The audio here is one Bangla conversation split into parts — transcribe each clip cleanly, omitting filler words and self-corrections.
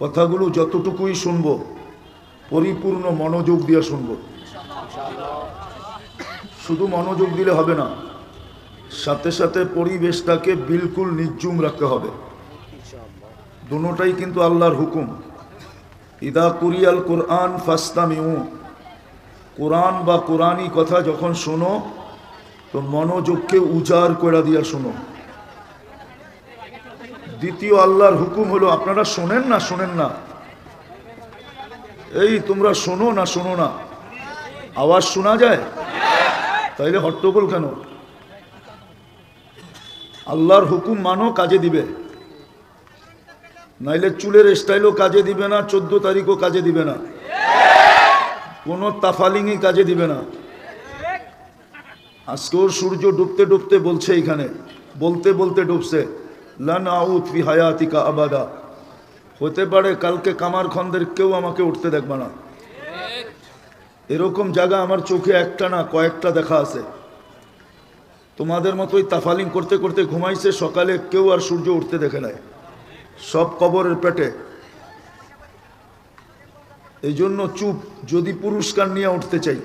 কথাগুলো যতটুকুই শুনবো পরিপূর্ণ মনোযোগ দিয়ে শুনবো। শুধু মনোযোগ দিলে হবে না, সাথে সাথে পরিবেশটাকে বিলকুল নির্জুম রাখতে হবে। দুটোটাই কিন্তু আল্লাহর হুকুম। ইদা কুরিয়াল কোরআন ফাস্তামিউ, কোরআন বা কোরআনী কথা যখন শোনো তো মনোযোগকে উজাড় করে দিয়া শোনো। দ্বিতীয় আল্লাহর হুকুম হলো, আপনারা শোনেন না শোনেন না, এই তোমরা শোনো না শোনো না, আওয়াজ শোনা যায়? তাইলে হট্টগোল কেন? আল্লাহর হুকুম মানো, কাজে দিবে, নাইলে চুলের স্টাইলও কাজে দিবে না, 14 তারিখও কাজে দিবে না, কোনো তাফালিংই কাজে দিবে না। আজকেও সূর্য ডুবতে ডুবতে বলছে, এইখানে বলতে বলতে ডুবছে, লান আউদ ফি হায়াতিকা আবাদা, হতে পারে কালকে কামারখন্দের কেউ আমাকে উঠতে দেখবে না। এরকম জায়গা আমার চোখে একটা না কয়েকটা দেখা আছে। তোমাদের মতোই তাফালিং করতে করতে ঘুমাইছে, সকালে কেউ আর সূর্য উঠতে দেখে নাই, সব কবরের পেটে। এই জন্য চুপ, যদি পুরস্কার নিয়ে উঠতে চাই,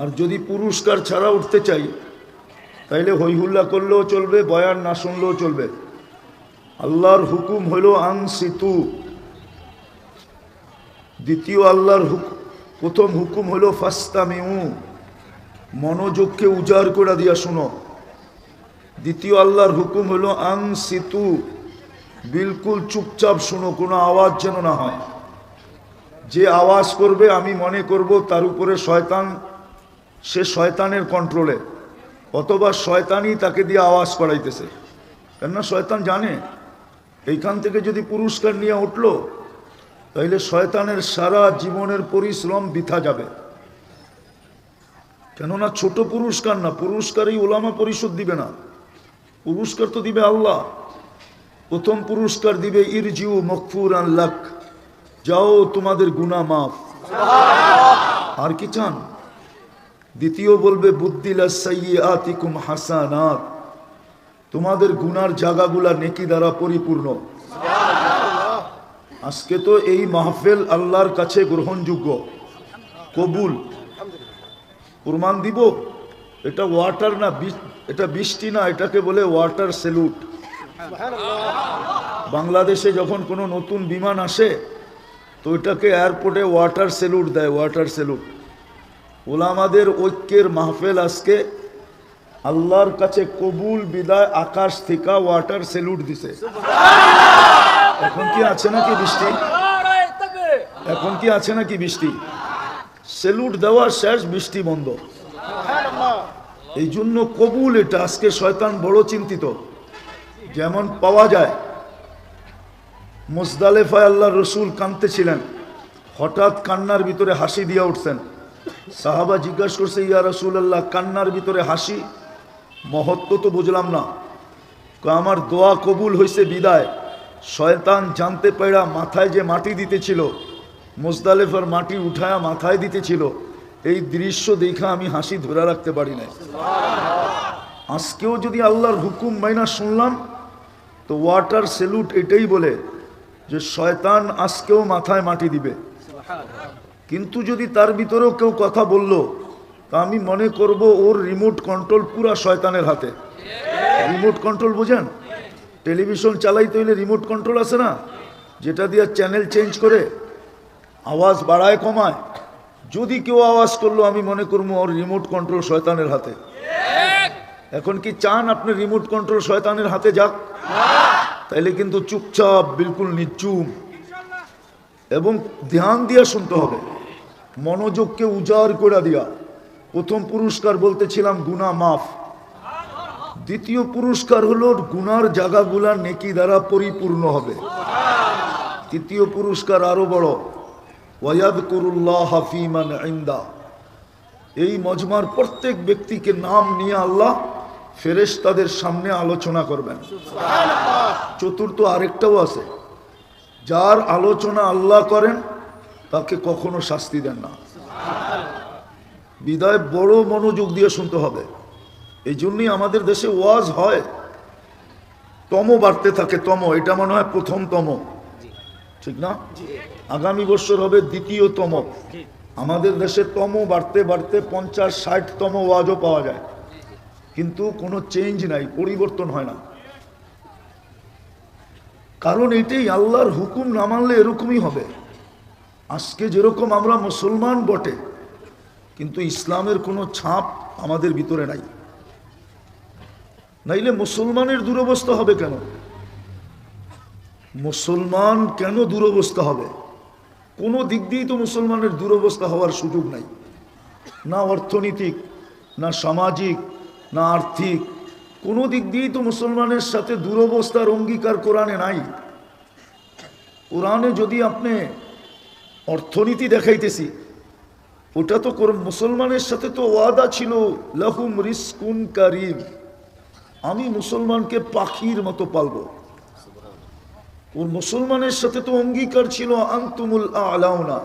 আর যদি পুরস্কার ছাড়া উঠতে চাই তাইলে হইহুল্লা করলেও চলবে, বয়ান না শুনলেও চলবে। আল্লাহর হুকুম হইল আনসিতু। দ্বিতীয় আল্লাহর প্রথম হুকুম হইল ফাস্তামিউ, মনোযোগকে উজাড় করে দিয়া শুনো। দ্বিতীয় আল্লাহর হুকুম হইল আনসিতু, বিলকুল চুপচাপ শুনো, কোনো আওয়াজ যেন না হয়। যে আওয়াজ করবে আমি মনে করব তার উপরে শয়তান, সে শয়তানের কন্ট্রোলে, অথবা শয়তানই তাকে দিয়ে আওয়াজ করাইতেছে। কেননা শয়তান জানে এইখান থেকে যদি পুরস্কার নিয়ে উঠলো তাইলে শয়তানের সারা জীবনের পরিশ্রম বৃথা যাবে। কেননা ছোট পুরস্কার না, পুরস্কারই উলামা পরিষদ দিবে না, পুরস্কার তো দিবে আল্লাহ। প্রথম পুরস্কার দিবে ইরজিউ মগফুরান লাক, যাও তোমাদের গুনাহ মাফ। আর কি চান? দ্বিতীয় বলবে বুদ্দিলা সাইয়্যাতিকুম হাসানাত, তোমাদের গুনার জায়গাগুলা নেকি দ্বারা পরিপূর্ণ। আজকে তো এই মাহফিল আল্লাহর কাছে গ্রহণযোগ্য, কবুল। প্রমাণ দিব, এটা ওয়াটার না, এটা বৃষ্টি না, এটাকে বলে ওয়াটার স্যালুট। বাংলাদেশে যখন কোনো নতুন বিমান আসে তো এটাকে এয়ারপোর্টে ওয়াটার স্যালুট দেয়, ওয়াটার স্যালুট। ওলামাদের ঐক্যের মাহফিল আজকে আল্লাহর কাছে কবুল, বিদায়, আকাশ থেকে ওয়াটার স্যালুট দিছে। এখন কি আছে নাকি বৃষ্টি? এখন কি আছে নাকি বৃষ্টি? স্যালুট দেওয়া শেষ, বৃষ্টি বন্ধ। এই জন্য কবুল এটা। আজকে শয়তান বড় চিন্তিত। যেমন পাওয়া যায় মুজদালেফায় আল্লাহর রসুল কাঁদতেছিলেন, হঠাৎ কান্নার ভিতরে হাসি দিয়া উঠছেন। সাহাবা জিজ্ঞাসা করছে, ইয়া রাসূলুল্লাহ, কান্নার ভিতরে হাসি, মহত্ব তো বুঝলাম না। আমার দোয়া কবুল হয়েছে বিদায়। শয়তান জানতে পারা মাথায় যে মাটি দিতেছিল, মুজদালেফার মাটি উঠায়া মাথায় দিতেছিল, এই দৃশ্য দেখা আমি হাসি ধরে রাখতে পারি না। আজকেও যদি আল্লাহর হুকুম মাইনা শুনলাম তো ওয়াটার স্যালুট এটাই বলে যে শয়তান আজকেও মাথায় মাটি দিবে। কিন্তু যদি তার ভিতরেও কেউ কথা বলল তা আমি মনে করব ওর রিমোট কন্ট্রোল পুরা শয়তানের হাতে। রিমোট কন্ট্রোল বোঝেন? টেলিভিশন চালাইতে হইলে রিমোট কন্ট্রোল আছে না, যেটা দিয়ে চ্যানেল চেঞ্জ করে আওয়াজ বাড়ায় কমায়। যদি কেউ আওয়াজ করলো আমি মনে করবো ওর রিমোট কন্ট্রোল শয়তানের হাতে। এখন কি চান আপনি রিমোট কন্ট্রোল শয়তানের হাতে যাক? তাইলে কিন্তু চুপচাপ, বিলকুল নিচুম এবং ধ্যান দিয়া শুনতে হবে, মনোযোগকে উজাড় করে দিয়া। প্রথম পুরস্কার বলতেছিলাম গুনাহ মাফ। দ্বিতীয় পুরস্কার হলো গুনার জায়গাগুলা নেকি দ্বারা পরিপূর্ণ হবে। তৃতীয় পুরস্কার আরো বড়, ওয়ায়াযকুরুল্লাহ ফী মান ইনদা। এই মজমার প্রত্যেক ব্যক্তিকে নাম নিয়ে আল্লাহ ফেরেশতাদের সামনে আলোচনা করবেন। চতুর্থ আরেকটাও আছে, যার আলোচনা আল্লাহ করেন তাকে কখনো শাস্তি দেন না। বিদায় বড় মনোযোগ দিয়ে শুনতে হবে। এই জন্যই আমাদের দেশে ওয়াজ হয়, তম বাড়তে থাকে। তম, এটা মনে হয় প্রথম তম, ঠিক না? আগামী বছর হবে দ্বিতীয়তম। আমাদের দেশে তম বাড়তে বাড়তে 50-60তম ওয়াজও পাওয়া যায়, কিন্তু কোনো চেঞ্জ নাই, পরিবর্তন হয় না। কারণ এটাই আল্লাহর হুকুম না মানলে এরকমই হবে। আজকে যেরকম আমরা মুসলমান বটে, কিন্তু ইসলামের কোনো ছাপ আমাদের ভিতরে নাই। নাইলে মুসলমানের দুরবস্থা হবে কেন? মুসলমান কেন দুরবস্থা হবে? কোনো দিক দিয়েই তো মুসলমানের দুরবস্থা হওয়ার সুযোগ নাই, না অর্থনৈতিক, না সামাজিক, না আর্থিক, কোনো দিক দিয়েই তো মুসলমানের সাথে দুরবস্থার অঙ্গীকার কোরআনে নাই। কোরআনে যদি আপনি অর্থনীতি দেখাইতেছি, ওটা তো মুসলমানের সাথে তো ওয়াদা ছিল, লাহুম রিজকুন কারীম, আমি মুসলমানকে পাখির মতো পালবো। ওর মুসলমানের সাথে তো অঙ্গীকার ছিল আনতুমুল আ'লাউনা,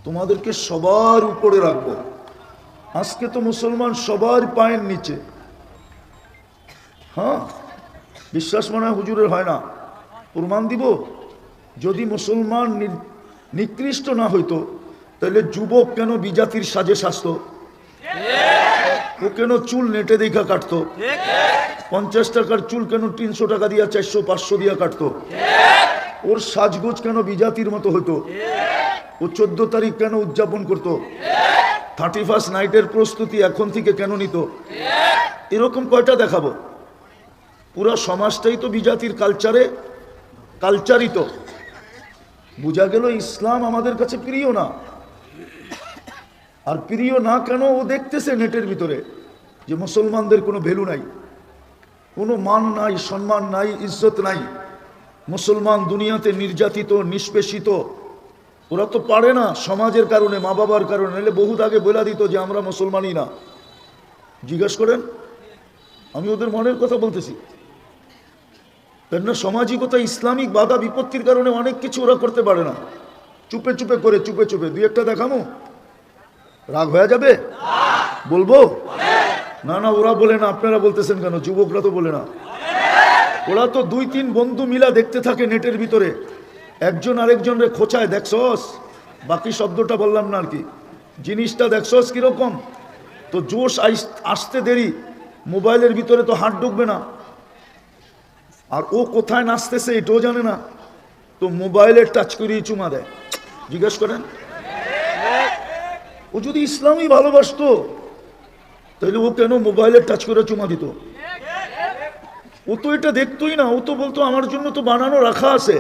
তোমাদেরকে সবার উপরে রাখবো। আজকে তো মুসলমান সবার পায়ের নিচে। হ্যাঁ, বিশ্বাস মনে হয় হুজুরের হয় না, প্রমাণ দিব। যদি মুসলমান নিকৃষ্ট না হইতো, তাহলে যুবক কেন বিজাতির সাজে সাজতো? ও কেন চুল নেটে দেখা কাটতো? 50 টাকার চুল কেন 300 টাকা দিয়া 400-500 দিয়া কাটতো? ওর সাজগোজ কেন বিজাতির মতো হইতো? ও 14 তারিখ কেন উদযাপন করতো? 31st নাইটের প্রস্তুতি এখন থেকে কেন নিত? এরকম কয়টা দেখাবো? পুরা সমাজটাই তো বিজাতির কালচারিত। বোঝা গেল ইসলাম আমাদের কাছে প্রিয় না। আর প্রিয় না কেন? ও দেখতেছে নেটের ভিতরে যে মুসলমানদের কোনো ভ্যালু নাই, কোনো মান নাই, সম্মান নাই, ইজ্জত নাই। মুসলমান দুনিয়াতে নির্যাতিত, নিষ্পেষিত। ওরা তো পারে না সমাজের কারণে, মা বাবার কারণে, নাহলে বহুত আগে বলে দিত যে আমরা মুসলমানই না। জিজ্ঞেস করেন, আমি ওদের মনের কথা বলতেছি। কেননা সামাজিকতা, ইসলামিক বাধা বিপত্তির কারণে অনেক কিছু ওরা করতে পারে না। চুপে চুপে করে, চুপে চুপে দুই একটা দেখামো, রাগ হয়ে যাবে? বলবো না? না, ওরা বলে না, আপনারা বলতেছেন কেন? যুবকরা তো বলে না। ওরা তো 2-3 বন্ধু মিলা দেখতে থাকে নেটের ভিতরে, একজন আরেকজনরে খোঁচায়, দেখছস, বাকি শব্দটা বললাম না আর কি, জিনিসটা দেখছস কিরকম। তো জোশ আসতে দেরি, মোবাইলের ভিতরে তো হাত ঢুকবে না, আর ও কোথায় নাচতেছে এটাও জানে না, তো মোবাইলে টাচ করিয়ে চুমা দেয়। জিজ্ঞেস করেন, ও যদি ইসলামই ভালোবাসতো তাহলে ও কেন মোবাইলে টাচ করে চুমা দিত? ও তো এটা দেখতোই না। ও তো বলতো আমার জন্য তো বানানো রাখা আছে,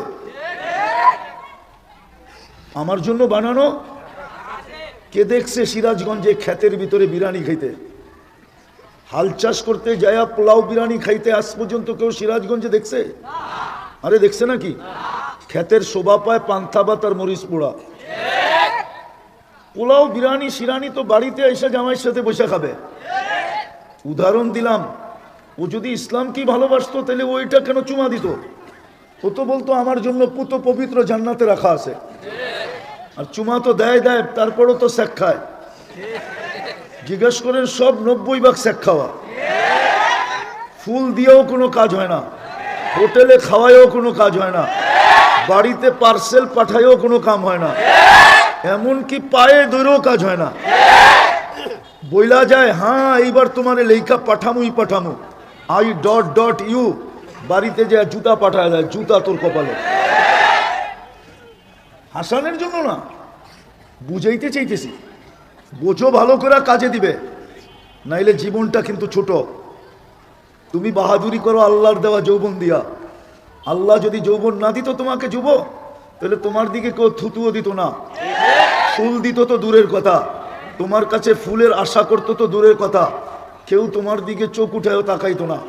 আমার জন্য বানানো। কে দেখছে সিরাজগঞ্জে ক্ষেতের ভিতরে বিরিয়ানি খাইতে? হাল চাষ করতে যায়া পোলাও বিরিয়ানি খাইতে আজ পর্যন্ত কেউ সিরাজগঞ্জে দেখছে? আরে দেখছে নাকি? ক্ষেতের শোভা পায় পান্থা ভাত আর মরিচ পোড়া। পোলাও বিরিয়ানি শিরানি তো বাড়িতে এসে জামাইয়ের সাথে বসে খাবে। উদাহরণ দিলাম। ও যদি ইসলামকে ভালোবাসতো তাহলে ওইটা কেন চুমা দিত? ও তো বলতো আমার জন্য পুত পবিত্র জান্নাতে রাখা আছে। আর চুমা তো দেয়, তারপরও তো শেখ খায়। জিজ্ঞেস করেন, সব 90 ভাগ শেখ খাওয়া। ফুল দিয়েও কোনো কাজ হয় না, হোটেলে খাওয়ায়ও কোনো কাজ হয় না, বাড়িতে পার্সেল পাঠায়ও কোনো কাম হয় না, এমনকি পায়ে ধরেও কাজ হয় না। বইলা যায়, হ্যাঁ এইবার তোমারে লেখা পাঠামু, I.U, বাড়িতে যায় জুতা পাঠায় দেয়, জুতা তোর কপালে। হাসানের জন্য না, বুঝাইতে চাইতেছি। বোঝো ভালো করে কাজে দিবে, নাইলে জীবনটা কিন্তু ছোট। তুমি বাহাদুরি করো আল্লাহর দেওয়া যৌবন দিয়া। আল্লাহ যদি যৌবন না দিত তোমাকে যুব, তাহলে তোমার দিকে কেউ থুতুও দিত না, ফুল দিত তো দূরের কথা, তোমার কাছে ফুলের আশা করতো তো দূরের কথা, কেউ তোমার দিকে চোখ উঠায়ও তাকাইতো না।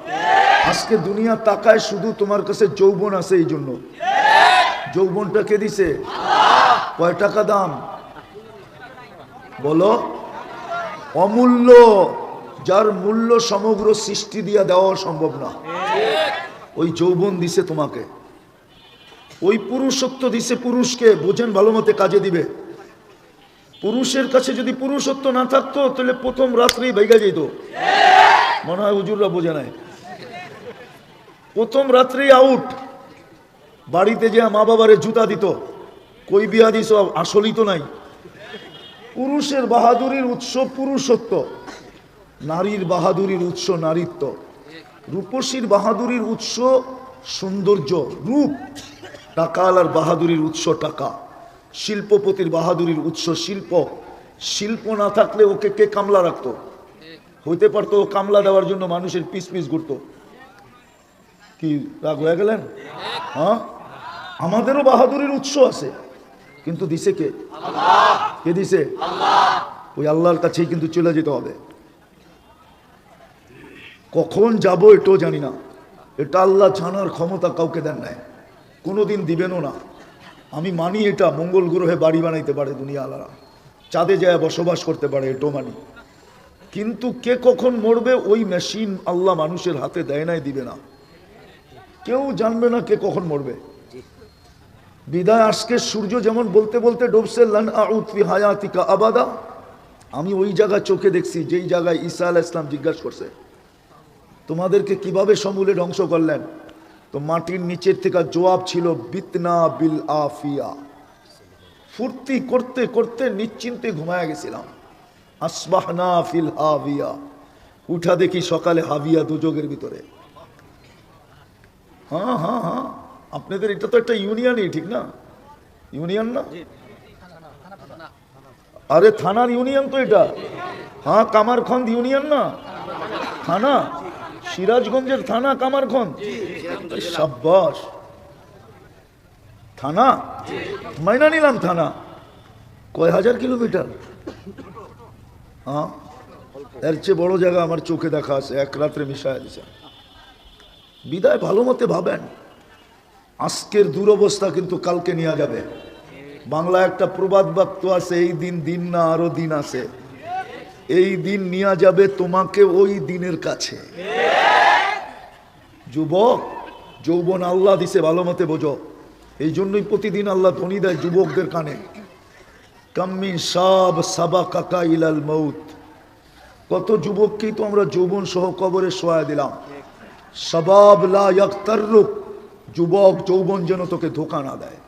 আজকে দুনিয়া তাকায় শুধু তোমার কাছে যৌবন আছে এই জন্য। যৌবনটা কে দিছে? কয় টাকা দাম বলো? অমূল্য, যার মূল্য সমগ্র সৃষ্টি দিয়া দেওয়া সম্ভব না। ওই যৌবন দিছে তোমাকে, ওই পুরুষত্ব দিছে পুরুষকে। বোঝেন ভালো মতে, কাজে দিবে। পুরুষের কাছে যদি পুরুষত্ব না থাকতো তাহলে প্রথম রাত্রেই ভেঙে যেত। মনে হয় হুজুররা বোঝে নাই, প্রথম রাত্রেই আউট। বাড়িতে যে মা বাবারে জুতা দিত, কই বিয়া দিস, আসলই তো নাই। পুরুষের বাহাদুরির উৎস পুরুষত্ব, নারীর বাহাদুরির উৎস নারীত্ব। রূপসীর বাহাদুরির উৎস সৌন্দর্য, রূপ। টাকাওয়ালার বাহাদুরির উৎস টাকা। শিল্পপতির বাহাদুরির উৎস শিল্প। শিল্প না থাকলে ওকে কে কামলা রাখতো? হইতে পারতো কামলা দেওয়ার জন্য মানুষের পিস পিস ঘুরতো। কি রাগ হয়ে গেলেন? হ্যাঁ, আমাদেরও বাহাদুরির উৎস আছে, কিন্তু দিছে কে? কে দিছে? ওই আল্লাহর কাছেই কিন্তু চলে যেতে হবে। কখন যাব এটাও জানি না, এটা আল্লাহ জানার ক্ষমতা কাউকে দেন নাই, কোনোদিন দিবেনও না। আমি মানি এটা মঙ্গল গ্রহে বাড়ি বানাইতে পারে দুনিয়া আলারা, চাঁদে যায় বসবাস করতে পারে, এটাও মানি। কিন্তু কে কখন মরবে ওই মেশিন আল্লাহ মানুষের হাতে দেয় নাই, দিবে না। কেউ জানবে না কে কখন মরবে। বিদায় আজকে সূর্য যেমন বলতে বলতে ডুবছে, লান আউদ ফি হায়াতিকা আবাদা। আমি ওই জায়গা চোখে দেখছি যেই জায়গায় ঈসা আলাইহিস সালাম জিজ্ঞাসা করছে, তোমাদেরকে কিভাবে সমূলে ধ্বংস করলেন? তো মাটির নিচের থেকে জবাব ছিল, বিতনা বিল আফিয়া। ফুর্তি করতে করতে নিশ্চিন্তে ঘুমায় গেছিলাম। আসবাহনা ফিল হাবিয়া, উঠা দেখি সকালে হাবিয়া, দুযোগের ভিতরে। হ্যাঁ হ্যাঁ হ্যাঁ, আপনাদের এটা তো একটা ইউনিয়নই, ঠিক না? ইউনিয়ন না? আরে থানার ইউনিয়ন তো এটা। হ্যাঁ, কামারখন্দ ইউনিয়ন না, থানা। সিরাজগঞ্জের থানা কামারখন্দ। সাব্বাস, থানা মাইনা নিলাম। থানা কয় হাজার কিলোমিটার। হ্যাঁ, এর চেয়ে বড় জায়গা আমার চোখে দেখা আছে, এক রাত্রে মিশায় দিছে। বিদায় ভালো মতে ভাবেন, আজকের দুরবস্থা কিন্তু কালকে নিয়ে যাবে। বাংলা একটা প্রবাদ বাক্য আছে, এই দিন দিন না আরো দিন আছে। এই দিন নিয়ে যাবে তোমাকে ওই দিনের কাছে। যুবক, যৌবন আল্লাহ দিছে, ভালো মতে বোঝো। এই জন্যই প্রতিদিন আল্লাহ ধ্বনি দেয় যুবকদের কানে, কাম্মিন সাব সাবা কাকা ইলাল মৌত। কত যুবককেই তো আমরা যৌবন সহ কবরে শোয়া দিলাম। শাবাব লা ইয়াগতাররুক, যুবক যৌবন যেন তোকে ধোঁকা না দেয়,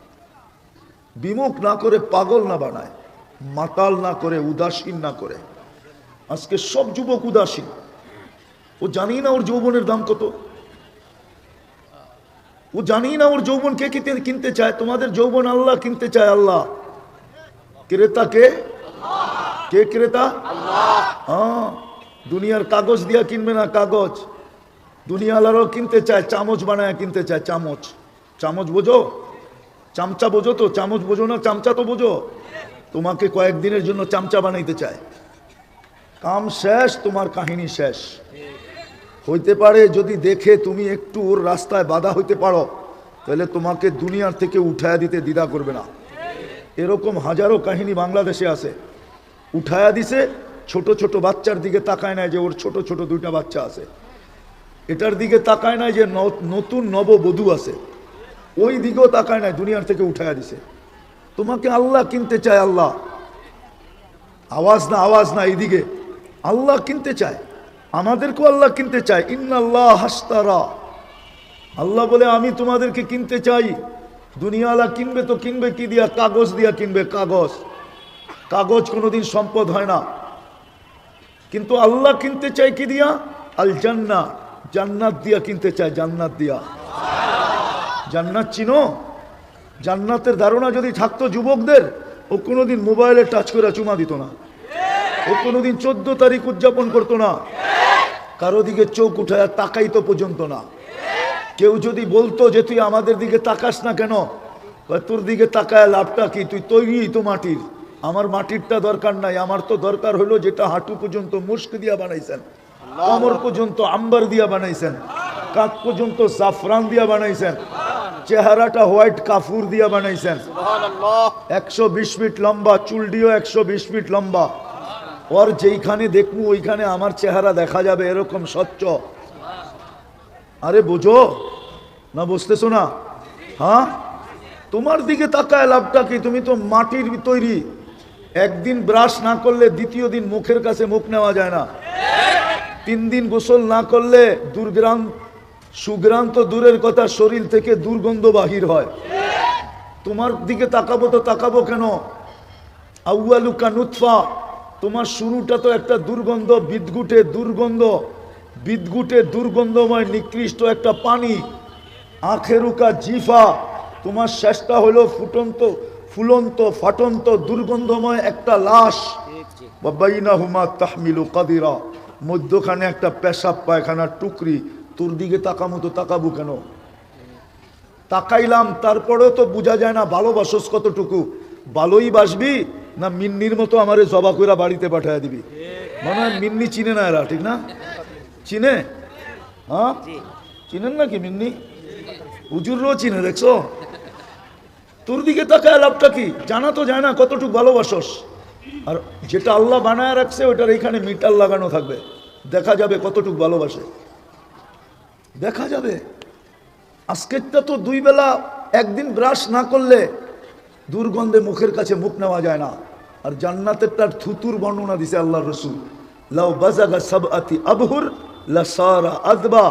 বিমুখ না করে, পাগল না বানায়, মাতাল না করে, উদাসীন না করে। আজকে সব যুবক উদাসীন, ও জানি না ওর যৌবনের দাম কত, ও জানি না ওর যৌবন কে কিনতে চায়। তোমাদের যৌবন আল্লাহ কিনতে চায়। আল্লাহ ক্রেতা কে? কে ক্রেতা? হ্যাঁ, দুনিয়ার কাগজ দিয়া কিনবে না, কাগজ দুনিয়ালারও কিনতে চায়, চামচ বানায় কিনতে চায়। চামচ, চামচ বোঝো? চামচা বোঝো তো? চামচ বোঝো না, চামচা তো বোঝো। তোমাকে কয়েকদিনের জন্য চামচা বানাইতে চায়। কাম শেষ, তোমার কাহিনী শেষ। হইতে পারে যদি দেখে তুমি একটু ওর রাস্তায় বাধা হইতে পারো, তাহলে তোমাকে দুনিয়ার থেকে উঠায়া দিতে দ্বিধা করবে না। এরকম হাজারো কাহিনী বাংলাদেশে আছে। উঠায়া দিছে, ছোট ছোট বাচ্চার দিকে তাকায় নাই যে ওর ছোট ছোট দুইটা বাচ্চা আছে, এটার দিকে তাকায় নাই যে নতুন নববধূ আছে, ওই দিকেও তাকায় নাই, দুনিয়ার থেকে উঠায়া দিছে। তোমাকে আল্লাহ কিনতে চায়। আল্লাহ, আওয়াজ না, আওয়াজ না, এইদিকে আল্লাহ কিনতে চায়, আমাদেরকেও আল্লাহ কিনতে চায়। ইন্নাল্লাহ হাশতারা, আল্লাহ বলে আমি তোমাদেরকে কিনতে চাই। দুনিয়াওয়ালা কিনবে তো কিনবে কি দিয়া? কাগজ দিয়া কিনবে, কাগজ। কাগজ কোনোদিন সম্পদ হয় না, কিন্তু আল্লাহ কিনতে চাই কি দিয়া? আল জান্নাহ, জান্নাত দিয়া কিনতে চায়, জান্নাত দিয়া। জান্নাত চিনো? জান্নাতের ধারণা যদি থাকতো যুবকদের, ও কোনোদিন মোবাইলে টাচ করে চুমা দিত না, ও কোনোদিন 14 তারিখ উদযাপন করতো না, কারো দিকে চোখ উঠায় তাকাইতো পর্যন্ত না। কেউ যদি বলতো যে তুই আমাদের দিকে তাকাস না কেন, তোর দিকে তাকায় লাভটা কি? তুই তৈরি তো মাটির, আমার মাটিরটা দরকার নাই, আমার তো দরকার হলো যেটা হাঁটু পর্যন্ত মুস্ক দিয়া বানাইছেন, কোমর পর্যন্ত আম্বার দিয়া বানাইছেন, কাঁধ পর্যন্ত জাফরান দিয়া বানাইছেন, চেহারাটা হোয়াইট কাফুর দিয়া বানাইছেন। 120 ফিট লম্বা, চুলডিও 120 ফিট লম্বা। ওর যেইখানে দেখবো ওইখানে আমার চেহারা দেখা যাবে, এরকম স্বচ্ছ। আরে বোঝো না, বুঝতেছো না? হ্যাঁ, তোমার দিকে তাকায় লাভটা কি? তুমি তো মাটির তৈরি। একদিন ব্রাশ না করলে দ্বিতীয় দিন মুখের কাছে মুখ নেওয়া যায় না। 3 দিন গোসল না করলে দুর্গ্রাম সুগ্রাণ তো দূরের কথা, শরীর থেকে দুর্গন্ধ বাহির হয়। তোমার দিকে তাকাবো তো তাকাবো কেন? আউয়ালুকা নুতফা, তোমার শুরুটা তো একটা দুর্গন্ধ, বিদঘুটে দুর্গন্ধ, বিদঘুটে দুর্গন্ধময় নিকৃষ্ট একটা পানি। আখেরুকা জিফা, তোমার শেষটা হলো ফুলন্ত ফাটন্ত দুর্গন্ধময় একটা লাশ। বাইনাহুমা তাহমিলু কাদিরা, মধ্যখানে একটা পেশাব পায়খানার টুকরি। তোর দিকে তাকামো তো তাকাবো কেন? তাকাইলাম, তারপরেও তো বোঝা যায় না ভালোবাসস কতটুকু। ভালোই বাসবি না মিন্নির মতো আমারে জবা কইরা বাড়িতে পাঠায় দিবি? মনে হয় মিন্নি চিনে না এরা, ঠিক না? চিনে? হ্যাঁ চিনেন নাকি মিন্নি? হুজুরও চিনে, দেখছো? তোর দিকে তাকায় লাভটা কি? জানা তো যায় না কতটুকু ভালোবাসস। আর যেটা আল্লাহ বানায় রাখছে ওটার এখানে মিটার লাগানো থাকবে, দেখা যাবে কতটুকু ভালোবাসে, দেখা যাবে। আজকেরটা তো দুই বেলা একদিন ব্রাশ না করলে দুর্গন্ধে মুখের কাছে মুখ নেওয়া যায় না। আর জান্নাতের তার থুতুর বর্ণনা দিছে আল্লাহর রাসূল, লাউ বাজাগা সাবআতি আবহুর লা সারা আদবা,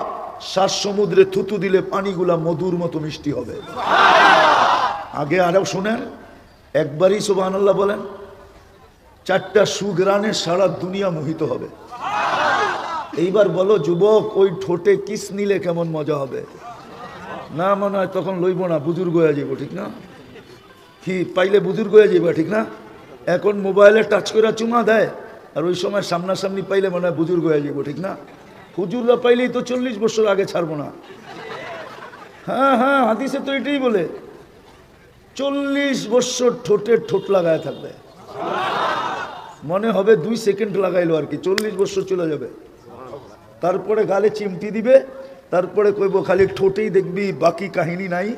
7 সমুদ্রে থুতু দিলে পানিগুলা মধুর মতো মিষ্টি হবে। আগে আরো শুনেন, একবারই সুবহানাল্লাহ বলেন। 4টা সুগ্রানে সারা দুনিয়া মোহিত হবে। এইবার বলো যুবক, ওই ঠোঁটে কিস নিলে কেমন মজা হবে? না মনে হয় তখন লইব না, বুজুর্গ হয়ে যাবো, ঠিক না? কি পাইলে বুজুর্গ হয়ে যাবে, ঠিক না? এখন মোবাইলে টাচ করে চুমা দেয়, আর ওই সময় সামনাসামনি পাইলে মনে হয় বুজুর্গ হয়ে যাবো, ঠিক না? হুজুররা পাইলেই তো 40 বছর আগে ছাড়বো না। হ্যাঁ হ্যাঁ, হাদিসে তো এটাই বলে 40 বছর ঠোঁটে ঠোঁট লাগায় থাকবে। মনে হবে 2 সেকেন্ড লাগাইলো আর কি, 40 বছর চলে যাবে। তারপরে গালে চিমটি দিবে, তারপরে কইব খালি ঠোঁটেই দেখবি, বাকি কাহিনী নাই।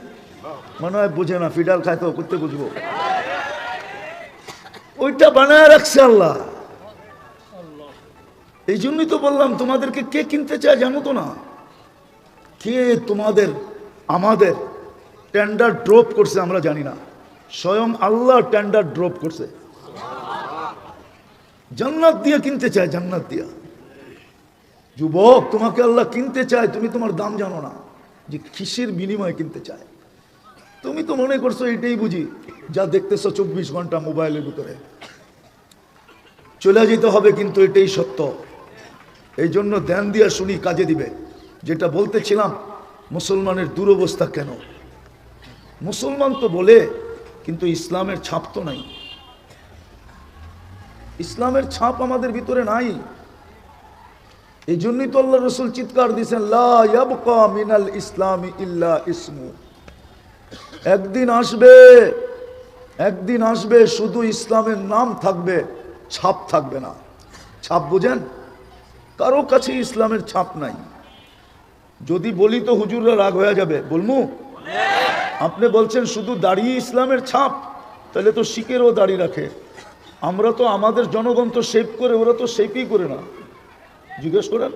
মনে হয় বোঝে না, ফিডাল খায় তো করতে বুঝবো। ওইটা বানায় রাখছে আল্লাহ। এই জন্যই তো বললাম তোমাদেরকে কে কিনতে চায় জানো তো না? কে তোমাদের আমাদের টেন্ডার ড্রপ করছে আমরা জানি না, স্বয়ং আল্লাহ টেন্ডার ড্রপ করছে। জান্নাত দিয়া কিনতে চায়, জান্নাত দিয়া। যুবক, তোমাকে আল্লাহ কিনতে চায়, তুমি তোমার দাম জানো না যে কিসের বিনিময়ে কিনতে চায়। তুমি তো মনে করছো এটাই বুঝি যা দেখতেছো 24 ঘন্টা মোবাইলের ভিতরে। চলে যেতে হবে, কিন্তু এটাই সত্য। এই জন্য ধ্যান দিয়া শুনি, কাজে দিবে। যেটা বলতেছিলাম, মুসলমানের দুরবস্থা কেন? মুসলমান তো বলে, কিন্তু ইসলামের ছাপ তো নাই। ইসলামের ছাপ আমাদের ভিতরে নাই। এই জন্যই তো আল্লাহ রসুল চিৎকার দিয়েছেন, লা ইয়াবকা মিনাল ইসলামি ইল্লা ইসমু। একদিন আসবে শুধু ইসলামের নাম থাকবে, ছাপ থাকবে না। ছাপ বুঝেন? কারো কাছে ইসলামের ছাপ নাই। যদি বলি তো হুজুররা রাগ হয়ে যাবে, বলমু? আপনি বলছেন শুধু দাড়ি ইসলামের ছাপ, তাহলে তো শিখেরও দাড়ি রাখে। আমরা তো আমাদের জনগণ তো শেপ করে, ওরা তো শেপই করে না। জিজ্ঞেস করেন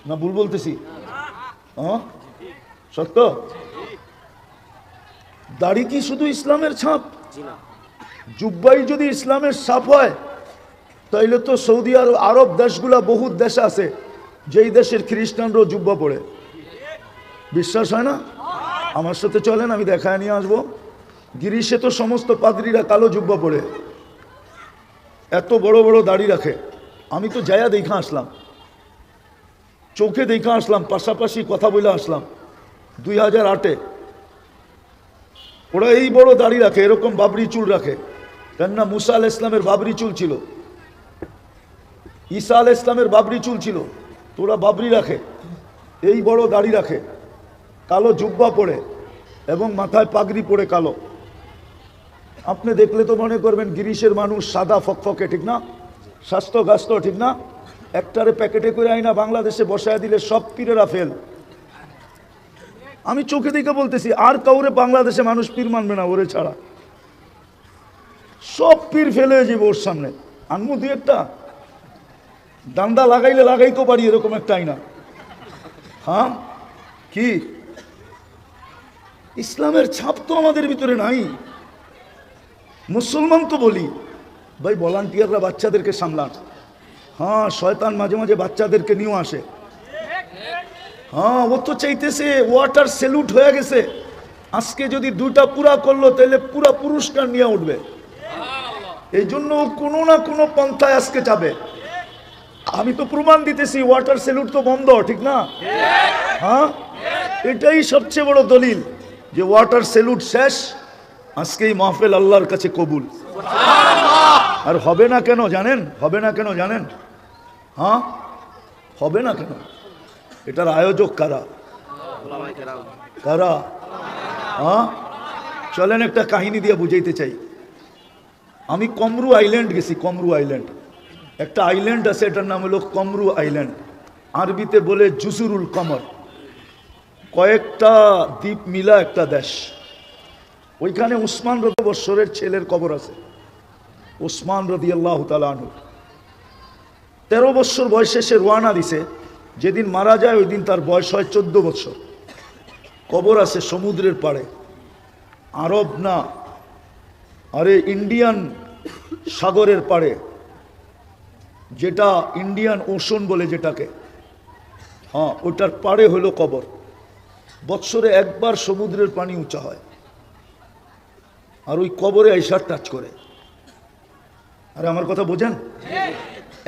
না, ভুল বলতেছি? হ্যাঁ সত্য। দাড়ি কি শুধু ইসলামের ছাপ? জুব্বাই যদি ইসলামের ছাপ হয়, তাইলে তো সৌদি আরব দেশগুলা, বহুত দেশ আছে যেই দেশের খ্রিস্টানরাও জুব্বা পড়ে। বিশ্বাস হয় না? আমার সাথে চলেন, আমি দেখায় নিয়ে আসবো। গ্রিসে তো সমস্ত পাদ্রীরা কালো জুব্বা পড়ে, এত বড় বড় দাড়ি রাখে। আমি তো যায়া দেখা আসলাম, চোখে দেখা আসলাম, পাশাপাশি কথা বলে আসলাম 2008-এ। ওরা এই বড় দাড়ি রাখে, এরকম বাবরি চুল রাখে। কেননা মুসা আল ইসলামের বাবরি চুল ছিল, ঈসা আল ইসলামের বাবরি চুল ছিল, তো ওরা বাবরি রাখে, এই বড় দাড়ি রাখে, কালো জুব্বা পরে এবং মাথায় পাগড়ি পরে কালো। আপনি দেখলে তো মনে করবেন গ্রিসের মানুষ সাদা ফকফকে, ঠিক না? স্বাস্থ্য গাস্ত, ঠিক না? একটারে প্যাকেটে করে আইনা বাংলাদেশে বসায় দিলে সব পীরেরা ফেল। আমি চোখে দেখে বলতেছি, আর কাউরে বাংলাদেশে মানুষ পীর মানবে না ওরে ছাড়া। সব পীর ফেলে যাবো ওর সামনে। আনমু দুই একটা ডান্ডা লাগাইলে লাগাইতে পারি, এরকম একটা আইনা। হ্যাঁ কি ইসলামের ছাপ তো আমাদের ভিতরে নাই। মুসলমান তো বলি, ভাই ভলান্টিয়াররা বাচ্চাদেরকে সামলান। হ্যাঁ, শয়তান মাঝে মাঝে বাচ্চাদেরকে নিয়েও আসে। হ্যাঁ, ও তো চাইতেছে ওয়াটার সেলুট হয়ে গেছে, আজকে যদি 2টা পুরা করলো তাহলে পুরা পুরস্কার নিয়ে উঠবে। এই জন্য ও কোনো না কোনো পন্থায় আজকে যাবে। আমি তো প্রমাণ দিতেছি ওয়াটার সেলুট তো বন্ধ, ঠিক না? হ্যাঁ, এটাই সবচেয়ে বড় দলিল যে ওয়াটার সেলুট শেষ, আজকেই মাহফিল আল্লাহর কাছে কবুল। আর হবে না কেন জানেন? হবে না কেন জানেন? হ্যাঁ, হবে না কেন? এটার আয়োজক কারা? কারা? হ্যাঁ, চলেন একটা কাহিনী দিয়ে বুঝাইতে চাই। আমি কমরু আইল্যান্ড গেছি। কমরু আইল্যান্ড, একটা আইল্যান্ড আছে, এটার নাম হলো কমরু আইল্যান্ড। আরবিতে বলে জুসুরুল কমর। কয়েকটা দ্বীপ মিলা একটা দেশ। ওইখানে উসমান বৎসরের ছেলের কবর আছে। উসমান রাদিয়াল্লাহু তাআলা আনহু 13 বছর বয়সে সে রওনা দিছে। যেদিন মারা যায় ওই দিন তার বয়স হয় 14 বছর। কবর আছে সমুদ্রের পাড়ে, আরব না, আরে ইন্ডিয়ান সাগরের পাড়ে, যেটা ইন্ডিয়ান ওশন বলে যেটাকে, হ্যাঁ ওটার পাড়ে হলো কবর। বৎসরে একবার সমুদ্রের পানি উঁচা হয়, আর ওই কবরে আইসা টাচ করে। আরে আমার কথা বোঝেন?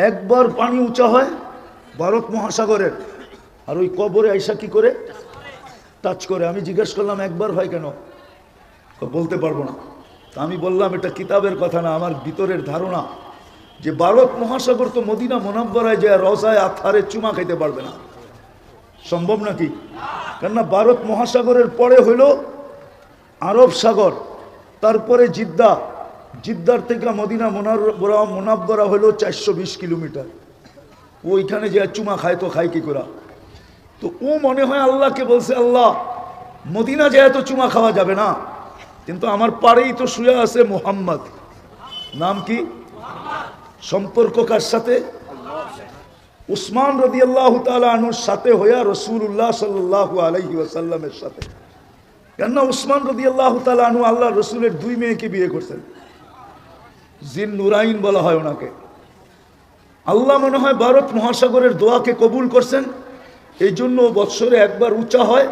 একবার পানি উঁচা হয় ভারত মহাসাগরের, আর ওই কবরে আইসা কি করে? টাচ করে। আমি জিজ্ঞেস করলাম একবার হয় কেন? বলতে পারবো না। আমি বললাম এটা কিতাবের কথা না, আমার ভিতরের ধারণা যে ভারত মহাসাগর তো মদিনা মুনাব্বরায় যায় রওজায়ে আতহারে চুমা খাইতে পারবে না, সম্ভব নাকি? কেননা ভারত মহাসাগরের পরে হইল আরব সাগর, তারপরে জিদ্দা, জিদ্দার থেকে মদিনা মুনাব্বরা হলো 420 কিলোমিটার। ওইখানে যে চুমা খায় তো খায় কি করে? তো ও মনে হয় আল্লাহকে বলছে, আল্লাহ মদিনা যায় তো চুমা খাওয়া যাবে না, কিন্তু আমার পাড়েই তো শুয়ে আছে মুহাম্মদ। নাম কি? সম্পর্ক কার সাথে? উসমান রাদিয়াল্লাহু তাআলা আনহুর সাথে হইয়া রাসূলুল্লাহ সাল্লাল্লাহু আলাইহি ওয়াসাল্লামের সাথে। কেননা উসমান রাদিয়াল্লাহু তাআলা আনহু আল্লাহ রসুলের 2 মেয়েকে বিয়ে করছেন। জিন নুরাইন বলা হয় ওনাকে। আল্লাহ মনে হয় ভারত মহাসাগরের দোয়াকে কবুল করছেন, এই জন্য বৎসরে একবার উঁচা হয়,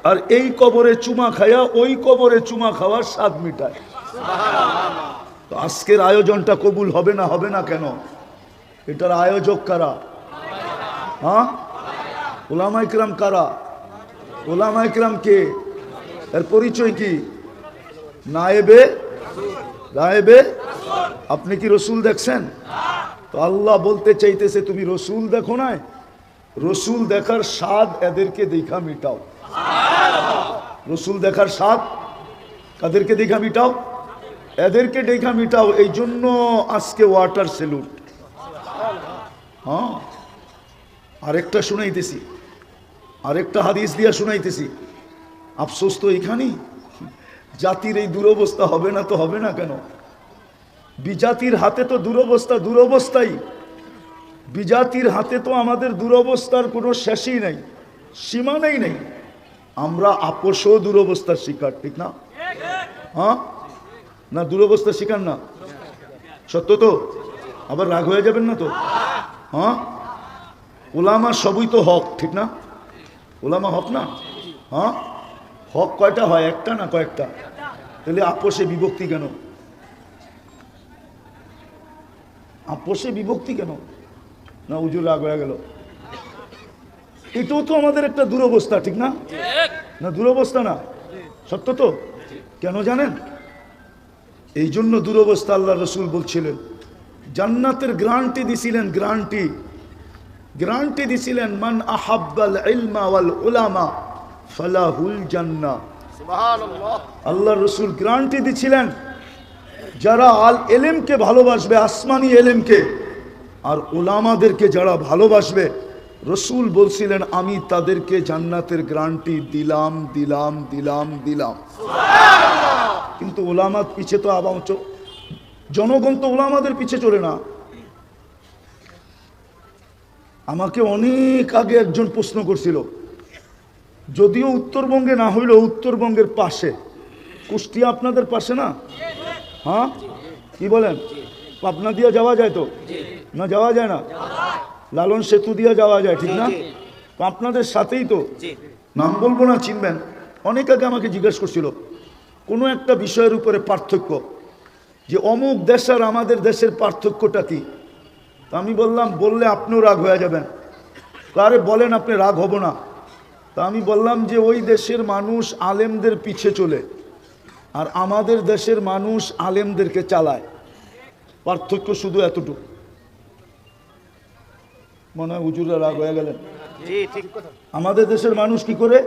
আর এই কবরে চুমা খায়া ওই কবরে চুমা খাওয়ার স্বাদ মিটায়। তো আজকের আয়োজনটা কবুল হবে না? হবে না কেন? এটার আয়োজক কারা? হ্যাঁ, উলামায়ে কিরাম কারা? উলামায়ে কিরাম কে? এর পরিচয় কি? নায়েবে নায়েবে। আপনি কি রসুল দেখছেন? তো আল্লাহ বলতে চাইতেছে তুমি রসুল দেখো নাই, রসুল দেখার স্বাদ এদেরকে দেখা মিটাও। রসুল দেখার স্বাদ কাদেরকে দেখা মিটাও? এদেরকে দেখা মিটাও। এই জন্য আজকে ওয়াটার সেলুট। হ্যাঁ, আরেকটা শুনাইতেছি, আরেকটা হাদিস দিয়া শুনাইতেছি। আফসোস তো এখানেই, জাতির এই দুরবস্থা হবে না তো হবে না কেন? বিজাতির হাতে তো দুরবস্থা দুরবস্থাই। বিজাতির হাতে তো আমাদের দুরবস্থার কোনো শেষই নাই, সীমানাই নেই। আমরা আপোষও দুরবস্থার শিকার, ঠিক না? হ্যাঁ না, দুরবস্থার শিকার না? সত্য তো? আবার রাগ হয়ে যাবেন না তো? হ্যাঁ, ওলামা সবই তো হক, ঠিক না? ওলামা হক না? হ্যাঁ, হক কয়টা হয়? একটা না কয়েকটা? তাহলে আপোষে বিভক্তি কেন? আপোষে বিভক্তি কেন? না হুজুর রাগ হয়ে গেল। এটাও তো আমাদের একটা দুরবস্থা, ঠিক না? না দুরবস্থা না? সত্য তো? কেন জানেন? এই জন্য দুরবস্থা আল্লাহ রসুল বলছিলেন, জান্নাতের গ্যারান্টি দিছিলেন, গ্যারান্টি দিছিলেন, মান আহাব্বাল ইলমা ওয়াল উলামা ফালাহুল জান্নাহ। সুবহানাল্লাহ। আল্লাহ রসুল গ্যারান্টি দিছিলেন, যারা আল এলেমকে ভালোবাসবে, আসমানি এলেমকে, আর উলামাদেরকে যারা ভালোবাসবে, রসুল বলছিলেন আমি তাদেরকে জান্নাতের গ্যারান্টি দিলাম দিলাম দিলাম দিলাম। কিন্তু উলামার পিছে তো আবার জনগণ তো উলামাদের পিছে চলে না। আমাকে অনেক আগে একজন প্রশ্ন করছিল, যদিও উত্তরবঙ্গে না হইলেও উত্তরবঙ্গের পাশে, কুষ্টিয়া আপনাদের পাশে না? হ্যাঁ, কি বলেন? পাবনা দিয়া যাওয়া যায় তো? না যাওয়া যায় না? লালন সেতু দিয়া যাওয়া যায়, ঠিক না? তো আপনাদের সাথেই তো, নাম বলবো না, চিনবেন। অনেক আগে আমাকে জিজ্ঞেস করছিল কোনো একটা বিষয়ের উপরে পার্থক্য, যে অমুক দেশ আর আমাদের দেশের পার্থক্যটা কি। তা আমি বললাম, বললে আপনিও রাগ হয়ে যাবেন। আরে বলেন, আপনি রাগ হব না। তা আমি বললাম যে ওই দেশের মানুষ আলেমদের পিছে চলে, আর আমাদের দেশের মানুষ আলেমদেরকে চালায়। পার্থক্য শুধু এতটুকু। মনে হয় হুজুররা রাগ হয়ে গেলেন। আমাদের দেশের মানুষ কি করে?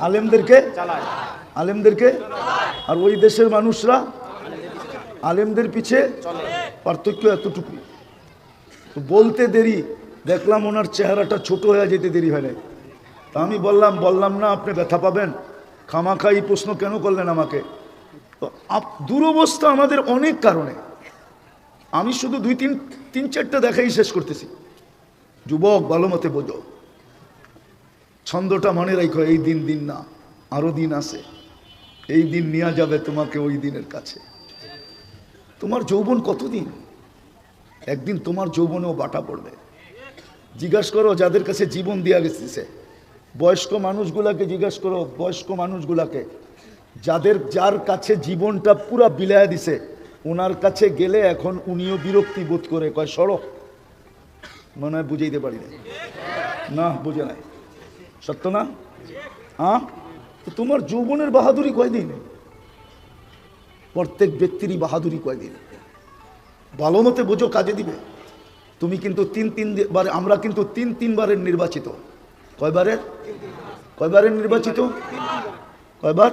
আলেমদেরকে আলেমদেরকে আর ওই দেশের মানুষরা আলেমদের পিছে। পার্থক্য এতটুকু। তো বলতে দেরি, দেখলাম ওনার চেহারাটা ছোট হয়ে যেতে দেরি হয় নাই। তা আমি বললাম না আপনি ব্যথা পাবেন, খামাখা এই প্রশ্ন কেন করলেন আমাকে? তো দুরবস্থা আমাদের অনেক কারণে। আমি শুধু তিন চারটা দেখাই শেষ করতেছি। যুবক, ভালো মতে বোঝো, ছন্দটা মনে রাখো, এই দিন না, আরো দিন আছে। এই দিন নিয়ে যাবে তোমাকে ওই দিনের কাছে। তোমার যৌবন কতদিন? একদিন তোমার যৌবনেও বাটা পড়বে। জিজ্ঞাসা করো যাদের কাছে জীবন দিয়া গেছে, বয়স্ক মানুষগুলাকে জিজ্ঞাসা করো, বয়স্ক মানুষগুলাকে, যার কাছে জীবনটা পুরা বিলায় দিছে, ওনার কাছে গেলে এখন উনিও বিরক্তি বোধ করে, কয় সড়ক। মনে হয় বুঝাইতে পারি না, বুঝে নাই। সত্য না? হ্যাঁ, তোমার যৌবনের বাহাদুরি কয়দিন? প্রত্যেক ব্যক্তিরই বাহাদুরি কয়দিন? ভালো মতে বোঝো, কাজে দিবে। তুমি কিন্তু তিনবার, আমরা কিন্তু তিনবারের নির্বাচিত। কয়বারের নির্বাচিত? কয়বার?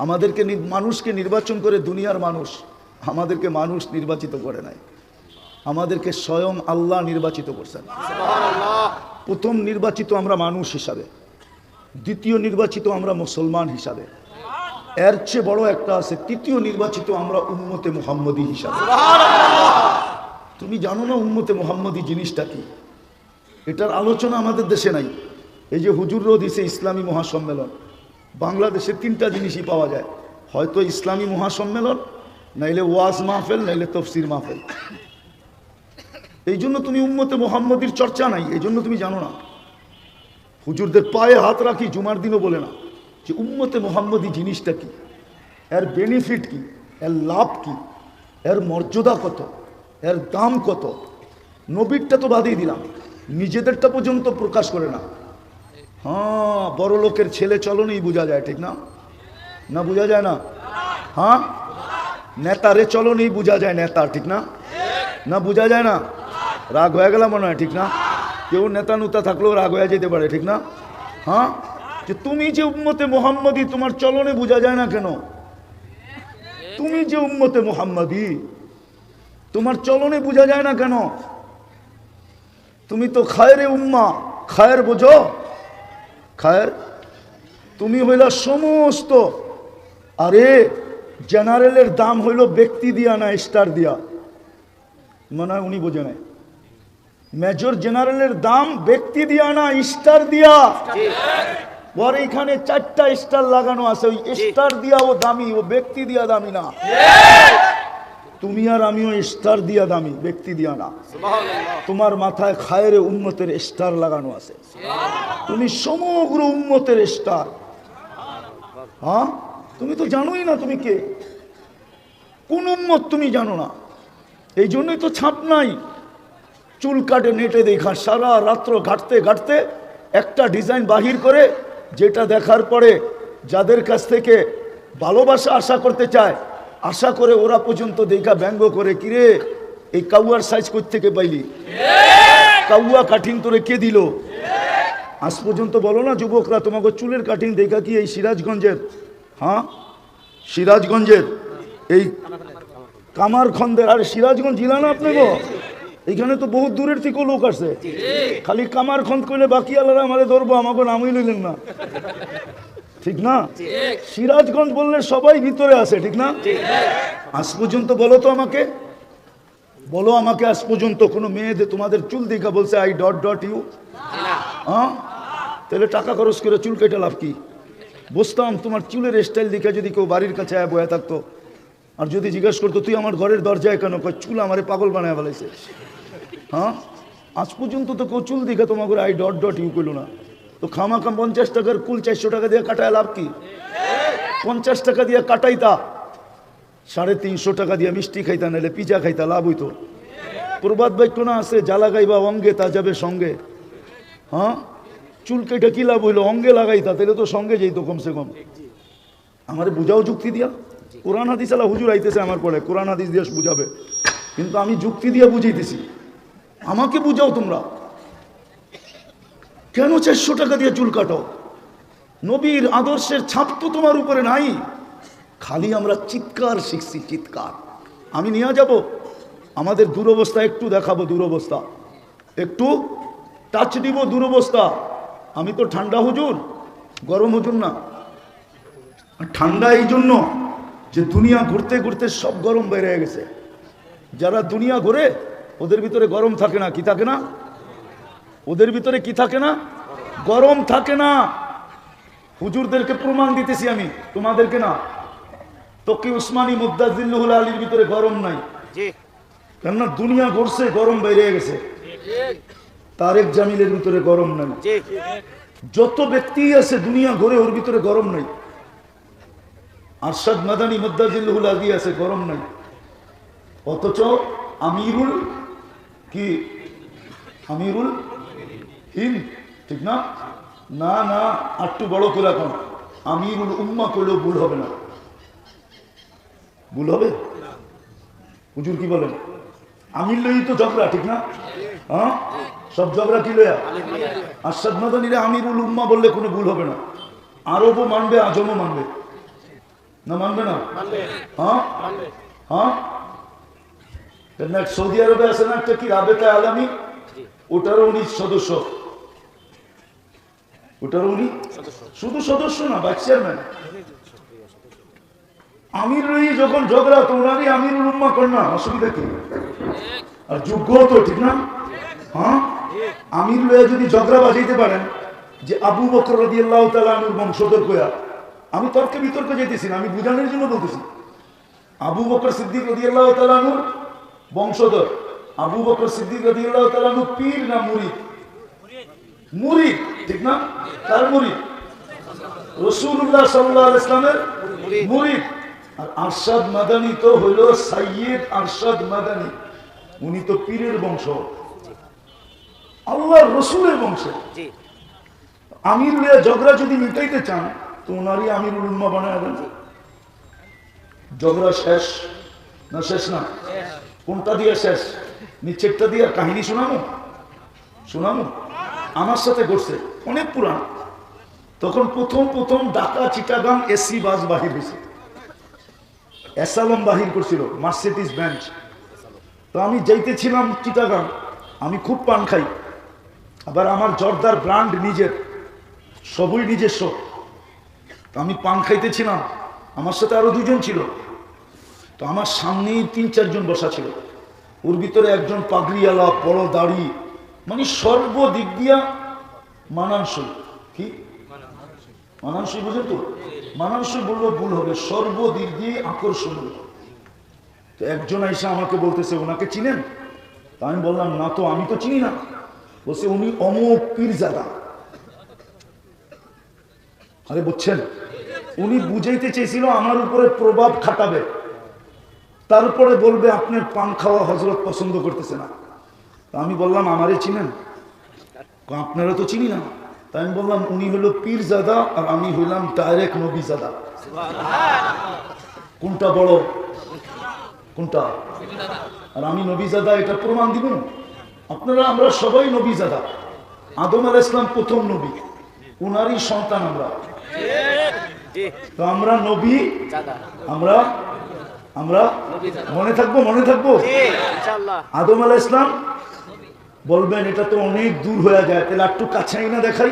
আমাদেরকে মানুষকে নির্বাচন করে দুনিয়ার মানুষ, আমাদেরকে মানুষ নির্বাচিত করে নাই, আমাদেরকে স্বয়ং আল্লাহ নির্বাচিত করছেন। প্রথম নির্বাচিত আমরা মানুষ হিসাবে, দ্বিতীয় নির্বাচিত আমরা মুসলমান হিসাবে, এর চেয়ে বড় একটা আছে, তৃতীয় নির্বাচিত আমরা উম্মতে মুহাম্মদী হিসাবে। তুমি জানো না উম্মতে মুহাম্মদী জিনিসটা কি? এটার আলোচনা আমাদের দেশে নাই। এই যে হুজুররাও দিছে ইসলামী মহাসম্মেলন, বাংলাদেশে তিনটা জিনিসই পাওয়া যায়, হয়তো ইসলামী মহাসম্মেলন, নাইলে ওয়াজ মাহফিল, নাইলে তফসির মাহফিল। এই জন্য তুমি উম্মতে মুহাম্মদীর চর্চা নাই, এই জন্য তুমি জানো না। হুজুরদের পায়ে হাত রাখি জুমার দিনও বলে না যে উম্মতে মুহাম্মদী জিনিসটা কি, এর বেনিফিট কি, এর লাভ কি, এর মর্যাদা কত, এর দাম কত। নবীরটা তো বাদই দিলাম, নিজেদেরটা পর্যন্ত প্রকাশ করে না। হ্যাঁ, বড় লোকের ছেলে চলনেই বোঝা যায়, ঠিক না? না বোঝা যায় না? হ্যাঁ, নেতারে চলনেই বোঝা যায় নেতা, ঠিক না? না বোঝা যায় না? রাগ হয়ে গেলাম মনে হয়, ঠিক না? কেউ নেতা নুতা থাকলেও রাগ হয়ে যেতে পারে, ঠিক না? হ্যাঁ, যে তুমি যে উম্মতে মুহাম্মদী, তোমার চলনে বোঝা যায় না কেন? তুমি যে উম্মতে মুহাম্মদী, তোমার চলনে বোঝা যায় না কেন? তুমি তো খায়রে উম্মা, খায়ের বোঝো? খায়ের তুমি হইলা সমস্ত। আরে জেনারেলের দাম হইল ব্যক্তি দিয়া না স্টার দিয়া, মনে হয় উনি বোঝে নাই। মেজর জেনারেলের দাম ব্যক্তি দিয়া না স্টার দিয়া। ওর এখানে 4টা স্টার লাগানো আছে, ওই স্টার দিয়া ও দামি, ও ব্যক্তি দিয়া দামি না। তুমি আর আমিও স্টার দিয়া দামি, ব্যক্তি দিয়া না। তোমার মাথায় খায়রে উম্মতের স্টার লাগানো আছে, তুমি সমগ্র উম্মতের স্টার। হ্যাঁ, তুমি তো জানোই না তুমি কে, কোন উম্মত তুমি জানো না। এই জন্যই তো ছাপ নাই। চুল কাটে নেটে দেখা, সারা রাত্র ঘাটতে ঘাটতে একটা ডিজাইন বাহির করে, যেটা দেখার পরে যাদের কাছ থেকে ভালোবাসা আশা করতে চায়, আশা করে ওরা পর্যন্ত দেখা ব্যঙ্গ করে, কিরে এই কাউয়ার সাইজ করতে থেকে পাইলি, কাউয়া কাটিং তোরে কে দিল? আজ পর্যন্ত বলো না যুবকরা, তোমাকে চুলের কাটিং দেখা কি এই সিরাজগঞ্জের, হ্যাঁ সিরাজগঞ্জের এই কামারখন্দের, আরে সিরাজগঞ্জ জেলা না আপনি গো, এইখানে তো বহুত দূরের থেকেও লোক আসছে। খালি কামারখন্দ কইলে বাকি আলাদা আমারে ধরবো, আমাকে নামই লইলেন না, ঠিক না? সিরাজগঞ্জ বললে সবাই ভিতরে আছে, ঠিক না? আজ পর্যন্ত বলো তো আমাকে, বলো আমাকে, আজ পর্যন্ত কোনো মেয়েদের তোমাদের চুল দেখা বলছে আই ডট ডট ইউ? হ্যাঁ, তাহলে টাকা খরচ করে চুল কেটে লাভ কি? বুঝতাম তোমার চুলের স্টাইল দেখে যদি কেউ বাড়ির কাছে আয় বয়ে থাকতো, আর যদি জিজ্ঞেস করতো তুই আমার ঘরের দরজায় কেন, চুল আমারে পাগল বানায় ফেলাইছে। হ্যাঁ, আজ পর্যন্ত তো কেউ চুল দিঘা তোমাকে আই ডট ডট ইউ করলো না, তো খামাখাম 50 টাকার কুল 400 টাকা দিয়ে কাটায় লাভ কি? 50 টাকা দিয়ে কাটাইতা, 350 টাকা দিয়ে মিষ্টি খাইতা, নাহলে পিজা খাইতা, লাভ হইতো। প্রবাদ বাক্য না আছে, জ্বালা গাইবা অঙ্গে তা যাবে সঙ্গে। হ্যাঁ, চুল কেটে কি লাভ হইলো? অঙ্গে লাগাইতা, তাহলে তো সঙ্গে যেত কমসে কম। আমারে বুঝাও যুক্তি দিয়া। কোরআন হাদিস আলা হুজুর আইতেছে আমার পরে, কোরআন হাদিস দিয়ে বুঝাবে, কিন্তু আমি যুক্তি দিয়ে বুঝাইতেছি। আমাকে বুঝাও তোমরা, কেন 400 টাকা দিয়ে চুল কাটো? নবীর আদর্শের ছাপ তো তোমার উপরে নাই, খালি আমরা চিৎকার শিখছি, চিৎকার। আমি নিয়ে যাব, আমাদের দুরবস্থা একটু দেখাবো, দুরবস্থা একটু টাচ দিব, দুরবস্থা। আমি তো ঠান্ডা হুজুর, গরম হুজুর না। ঠান্ডা এই জন্য যে দুনিয়া ঘুরতে ঘুরতে সব গরম বেড়ে গেছে। যারা দুনিয়া ঘুরে ওদের ভিতরে গরম থাকে না, কি থাকে না? ওদের ভিতরে কি থাকে না? গরম থাকে না। হুজুরদেরকে প্রমাণ দিতেছি আমি, তোমাদেরকে না। তকি উসমানী মুদ্দাজিল্লুহুল আলীর ভিতরে গরম নাই, কেননা দুনিয়া ঘুরছে, গরম বেড়ে গেছে। তারেক জামিলের ভিতরে গরম নাই। যত ব্যক্তি আছে দুনিয়া ঘুরে, ওর ভিতরে গরম নাই। আরশাদ মাদানী মুদ্দাজিল্লুহুল আলী আছে, গরম নাই। অথচ আমিরুল কি, আমিরুল হিন্দ, ঠিক না? না না, একটু বড় করে এখন আমিরুল উম্মা করলেও ভুল হবে না। ভুল হবে? হুজুর কি বলেন? আমির লই তো ঝগড়া, ঠিক না? হ্যাঁ, সব ঝগড়া কি লয়া? আরশাদ মাদানীরা আমিরুল উম্মা বললে কোনো ভুল হবে না। আরবও মানবে, আজমও মানবে না, মানবে না? হ্যাঁ হ্যাঁ, সৌদি আরবে আছে না একটা কি রাবেতা আলামী, ওটারও উনি সদস্য। ওটারও উনি শুধু সদস্য না, ভাইস চেয়ারম্যান। আমির রই যখন ঝগড়া, তোমরারই আমিরুল উম্মা কর না, অসুবিধা কি? আর যোগ্য তো, ঠিক না? হ্যাঁ, আমির লয়ে যদি ঝগড়া বাজাইতে পারেন যে আবু বকর রাদিয়াল্লাহু তাআলা আনহুর বংশধর কয়া, আমি তর্কে বিতর্কে যাইতেছি না, আমি বুঝানোর জন্য বলতেছি। আবু বকর সিদ্দিক রাদিয়াল্লাহু তাআলা আনহুর বংশধর। আবু বকর সিদ্দিক রাদিয়াল্লাহু তাআলা আনহু পীর না মুরিদ? মুরিদ, ঠিক না? তার মুরিদ রাসূলুল্লাহ সাল্লাল্লাহু আলাইহি ওয়াসাল্লামের মুরিদ। আর আরশাদ মাদানী তো হইল সাইয়্যিদ আরশাদ মাদানী, উনি তো পীরের বংশ, আল্লাহর রাসূলের বংশ। আমির লয়ে ঝগড়া যদি মিটাইতে চান তো ওনারই আমিরুল উম্মাহ বানায় দেন। ঝগড়া শেষ না? শেষ না? কোনটা দিয়ে শেষ? নিচেরটা দিয়ে কাহিনী শোনামো? শোনামো? আমার সাথে ঘটছে, অনেক পুরান। তখন প্রথম প্রথম ঢাকা চিটাগাং এসি বাস বাহির হয়েছে, অ্যাসালম বাহির করছিল, মার্সিডিজ বেঞ্চ। তো আমি যাইতেছিলাম চিটাগাং, আমি খুব পান খাই, আবার আমার জর্দার ব্র্যান্ড নিজের, সবই নিজস্ব। তো আমি পান খাইতেছিলাম, আমার সাথে আরো দুজন ছিল। তো আমার সামনেই 3-4 জন বসা ছিল, ওর ভিতরে একজন পাগড়িওয়ালা, বড় দাড়ি, মানে সর্বদিক দিয়া মানানসই। কি মানানসই বুঝেন তো? মানানসই বললেও ভুল হবে, সর্বদিক দিয়ে আকর্ষণীয়। তো একজন আইসা আমাকে বলতেছে, ওনাকে চিনেন? তা আমি বললাম না তো, আমি তো চিনি না। বলছে উনি অমুক পীরজাদা। আরে বুঝছেন, উনি বুঝাইতে চেয়েছিল আমার উপরে প্রভাব খাটাবে, তারপরে বলবে আপনার পান খাওয়া হযরত পছন্দ করতেছে না। তা আমি বললাম আমারে চিনেন? আপনারা তো চিনি না। তাই আমি বললাম উনি হলো পীরজাদা আর আমি হইলাম ডাইরেক্ট নবীজাদা। কোনটা বড়? কোনটা? আর আমি নবীজাদা, এটা প্রমাণ দিব। আপনারা, আমরা সবাই নবীজাদা। আদম আলাইহিস সালাম প্রথম নবী, উনারই সন্তান আমরা। তো আমরা নবী, আমরা আমরা মনে থাকবো, মনে থাকবো। আদম আলাইহিস সালাম বলবেন এটা তো অনেক দূর হয়ে যায়, তাহলে একটু কাছেই না দেখাই।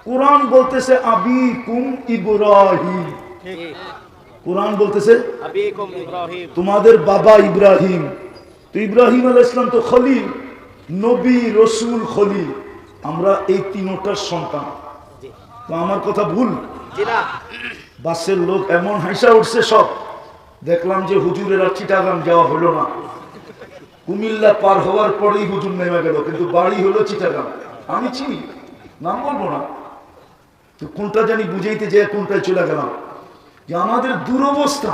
কোরআন বলতেছে আবিকুম ইব্রাহিম, কোরআন বলতেছে তোমাদের বাবা ইব্রাহিম। তো ইব্রাহিম আলাইহিস সালাম তো খলিল, নবী, রসুল, খলিল। আমরা এই তিনটার সন্তান। তো আমার কথা ভুল? বাসের লোক এমন হাসা উঠছে সব, দেখলাম যে হুজুরের আর চিটাগাং যাওয়া হলো না। কুমিল্লা পার হওয়ার পরেই হুজুর নেমে গেল, কিন্তু বাড়ি হলো চিটাগাং। আমি চিনি, নাম বলবো না, তো কোনটা জানি বুঝাইতে যে কোনটায় চলে গেলাম। যে আমাদের দুরবস্থা,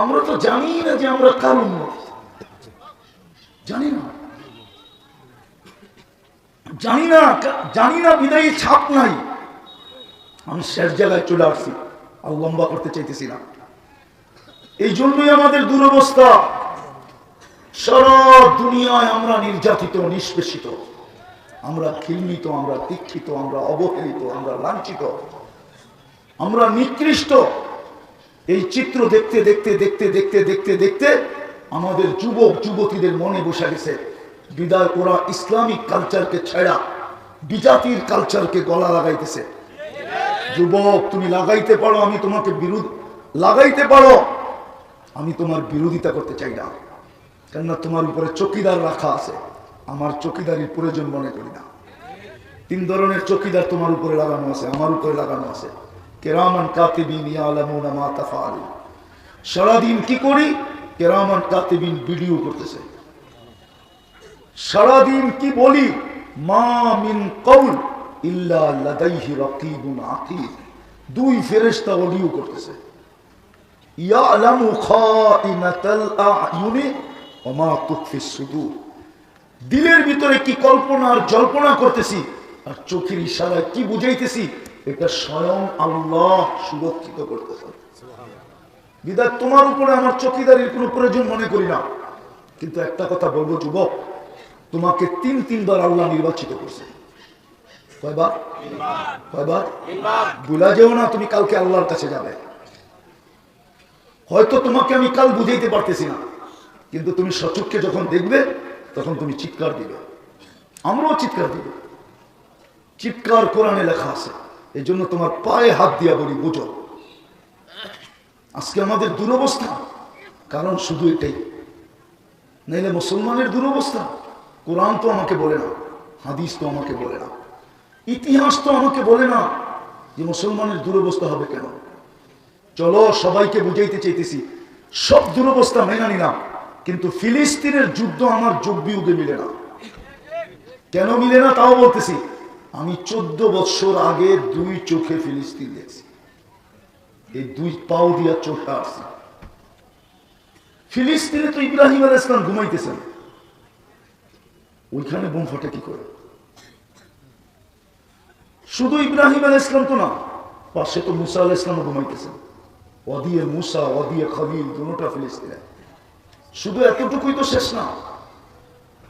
আমরা তো জানি না যে আমরা কার উন্নত, জানি না, জানি না বিদায়ী ছাপ নাই। আমি শেষ জায়গায় চলে আসছি, আর লম্বা করতে চাইতেছি না। এই জন্যই আমাদের দুরবস্থা। সারা দুনিয়ায় আমরা নির্যাতিত, নিষ্পেষিত, আমরা ঘৃণিত, আমরা দীক্ষিত, আমরা অবহেলিত, আমরা লাঞ্ছিত, আমরা নিকৃষ্ট। এই চিত্র দেখতে দেখতে দেখতে দেখতে দেখতে দেখতে আমাদের যুবক যুবতীদের মনে বসে গেছে, বিদায় ওরা ইসলামিক কালচারকে ছেড়া বিজাতির কালচারকে গলা লাগাইতেছে। যুবক, তুমি লাগাইতে পারো, আমি তোমাকে লাগাইতে পারো, আমি তোমার বিরোধিতা করতে চাই না, কেননা তোমার উপরে চকিদার রাখা আছে। আমার চকিদারির প্রয়োজন মনে করি না। 3 ধরনের চকিদার তোমার উপরে লাগানো আছে, আমার উপরে লাগানো আছে। কিরামান কাতিবিন ইয়ালামুনা মা তাফআলুন। সারাদিন কি করি? কিরামান কাতিবিন ভিডিও করতেছে। সারাদিন কি বলি? মা মিন কওল ইল্লা লাদাইহি রাকিবুন আতীদ। 2 ফেরেশতা অডিও করতেছে। ইয়ালামু খাইনাতাল আ'য়ুনি ওয়া মা তুখফিস সুদূর। দিলের ভিতরে কি কল্পনা আর জল্পনা করতেছি, আর চোখের ইশারায় কি বুঝাইতেছি, এটা স্বয়ং আল্লাহ সুরক্ষিত করতেছে। বিধায় তোমার উপরে আমার চকিদারির কোনো প্রয়োজন মনে করি না। কিন্তু একটা কথা বলবো যুবক, তোমাকে 3বার আল্লাহ নির্বাচিত করছে। কয়বার? ভুলা যেও না, তুমি কালকে আল্লাহর কাছে যাবে। হয়তো তোমাকে আমি কাল বুঝাইতে পারতেছি না, কিন্তু তুমি সচক্ষে যখন দেখবে তখন তুমি চিৎকার দিবে, আমরাও চিৎকার দিব। চিৎকার কোরআনে লেখা আছে। এই জন্য তোমার পায়ে হাত দিয়া বলি, বুঝো আজকে আমাদের দুরবস্থা কারণ শুধু এটাই। নাইলে মুসলমানের দুরবস্থা কোরআন তো আমাকে বলে না, হাদিস তো আমাকে বলে না, ইতিহাস তো আমাকে বলে না যে মুসলমানের দুরবস্থা হবে কেন। চলো সবাইকে বুঝাইতে চাইতেছি, সব দুরবস্থা মেনে নিলাম, কিন্তু ফিলিস্তিনের যুদ্ধ আমার যোগ বিয়োগে মিলে না। কেন মিলে না তাও বলতেছি। আমি 14 বছর আগে 2 চোখে ফিলিস্তিন দেখছি, এই 2 পাও দিয়া চোখে আসছি। ফিলিস্তিনে তো ইব্রাহিম আলাইহিস সালাম ঘুমাইতেছেন, ওইখানে বোম ফাটে কি করে? শুধু ইব্রাহিম আলাইহিস সালাম তো না, পাশে তো মুসা আলাইহিস সালাম ঘুমাইতেছেন। ওয়াদিয়ে মুসা, ওয়াদিয়ে খলিল, দুটোটা ফিলিস্তিনে। শুধু এতটুকুই তো শেষ না,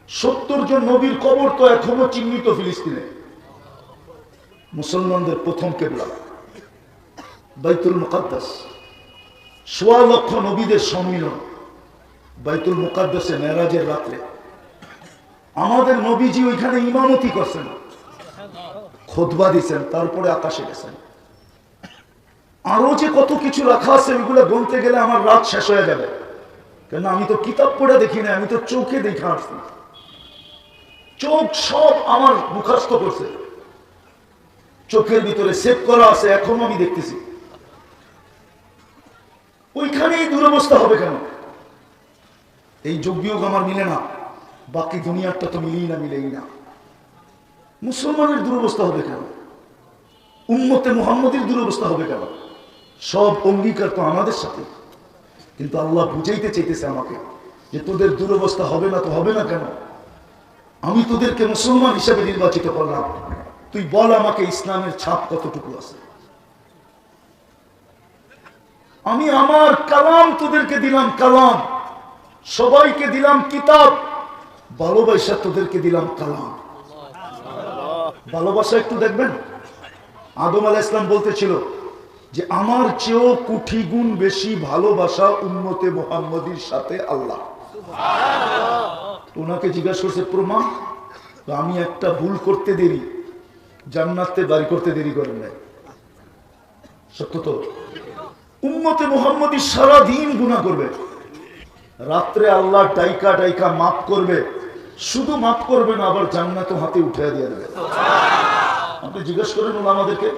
70 জন নবীর কবর তো এখনো চিহ্নিত ফিলিস্তিনে। মুসলমানদের প্রথম কেবলা বাইতুল মুকাদ্দাস, 1.25 লক্ষ নবীদের সম্মিলন বাইতুল মুকাদ্দাসে মেরাজের রাত্রে। আমাদের নবীজি ওইখানে ইমামতি করছেন, খুতবা দিয়েছেন, তারপরে আকাশে গেছেন। আরো যে কত কিছু রাখা আছে, ওইগুলো বলতে গেলে আমার রাত শেষ হয়ে যাবে, কেন আমি তো কিতাব পড়ে দেখি না, আমি তো চোখে দেখে আসছি। চোখ সব আমার মুখস্থ করছে, চোখের ভিতরে সেভ করা আছে, এখনো আমি দেখতেছি। ওইখানেই দুরবস্থা হবে কেন? এই যোগ বিয়োগ আমার মিলে না, বাকি দুনিয়ারটা তো মিলেই না। মুসলমানের দুরবস্থা হবে কেন? উম্মতে মুহাম্মদের দুরবস্থা হবে কেন? সব অঙ্গীকার তো আমাদের সাথে, কিন্তু আল্লাহ বুঝাইতে চাইতেছে আমাকে যে তোদের দুরবস্থা হবে না তো হবে না কেন? আমি তোদেরকে মুসলমান হিসেবে নির্বাচিত করলাম, তুই বল আমাকে ইসলামের ছাপ কতটুকু আছে। আমি আমার কালাম তোদেরকে দিলাম, কালাম সবাইকে দিলাম, কিতাব ভালোবাসা তোদেরকে দিলাম, কালাম ভালোবাসা একটু দেখবেন। আদম আলাইহিস সালাম বলতেছিল যে আমার চেয়েও কোটি গুণ বেশি ভালোবাসা উম্মতে মুহাম্মদীর সাথে আল্লাহ। ওনাকে জিজ্ঞাসা করছে প্রমাণ, তো আমি একটা ভুল করতে দেরি, জান্নাতে বাড়ি করতে দেরি করেন নাই। সত্য তো। উম্মতে মুহাম্মদী সারাদিন গুনাহ করবে, রাত্রে আল্লাহ ডাইকা ডাইকা মাফ করবে, শুধু মাফ করবে না, আবার জান্নাত হাতে উঠে দিয়ে দেবে। আপনি জিজ্ঞেস করেন আমাদেরকে,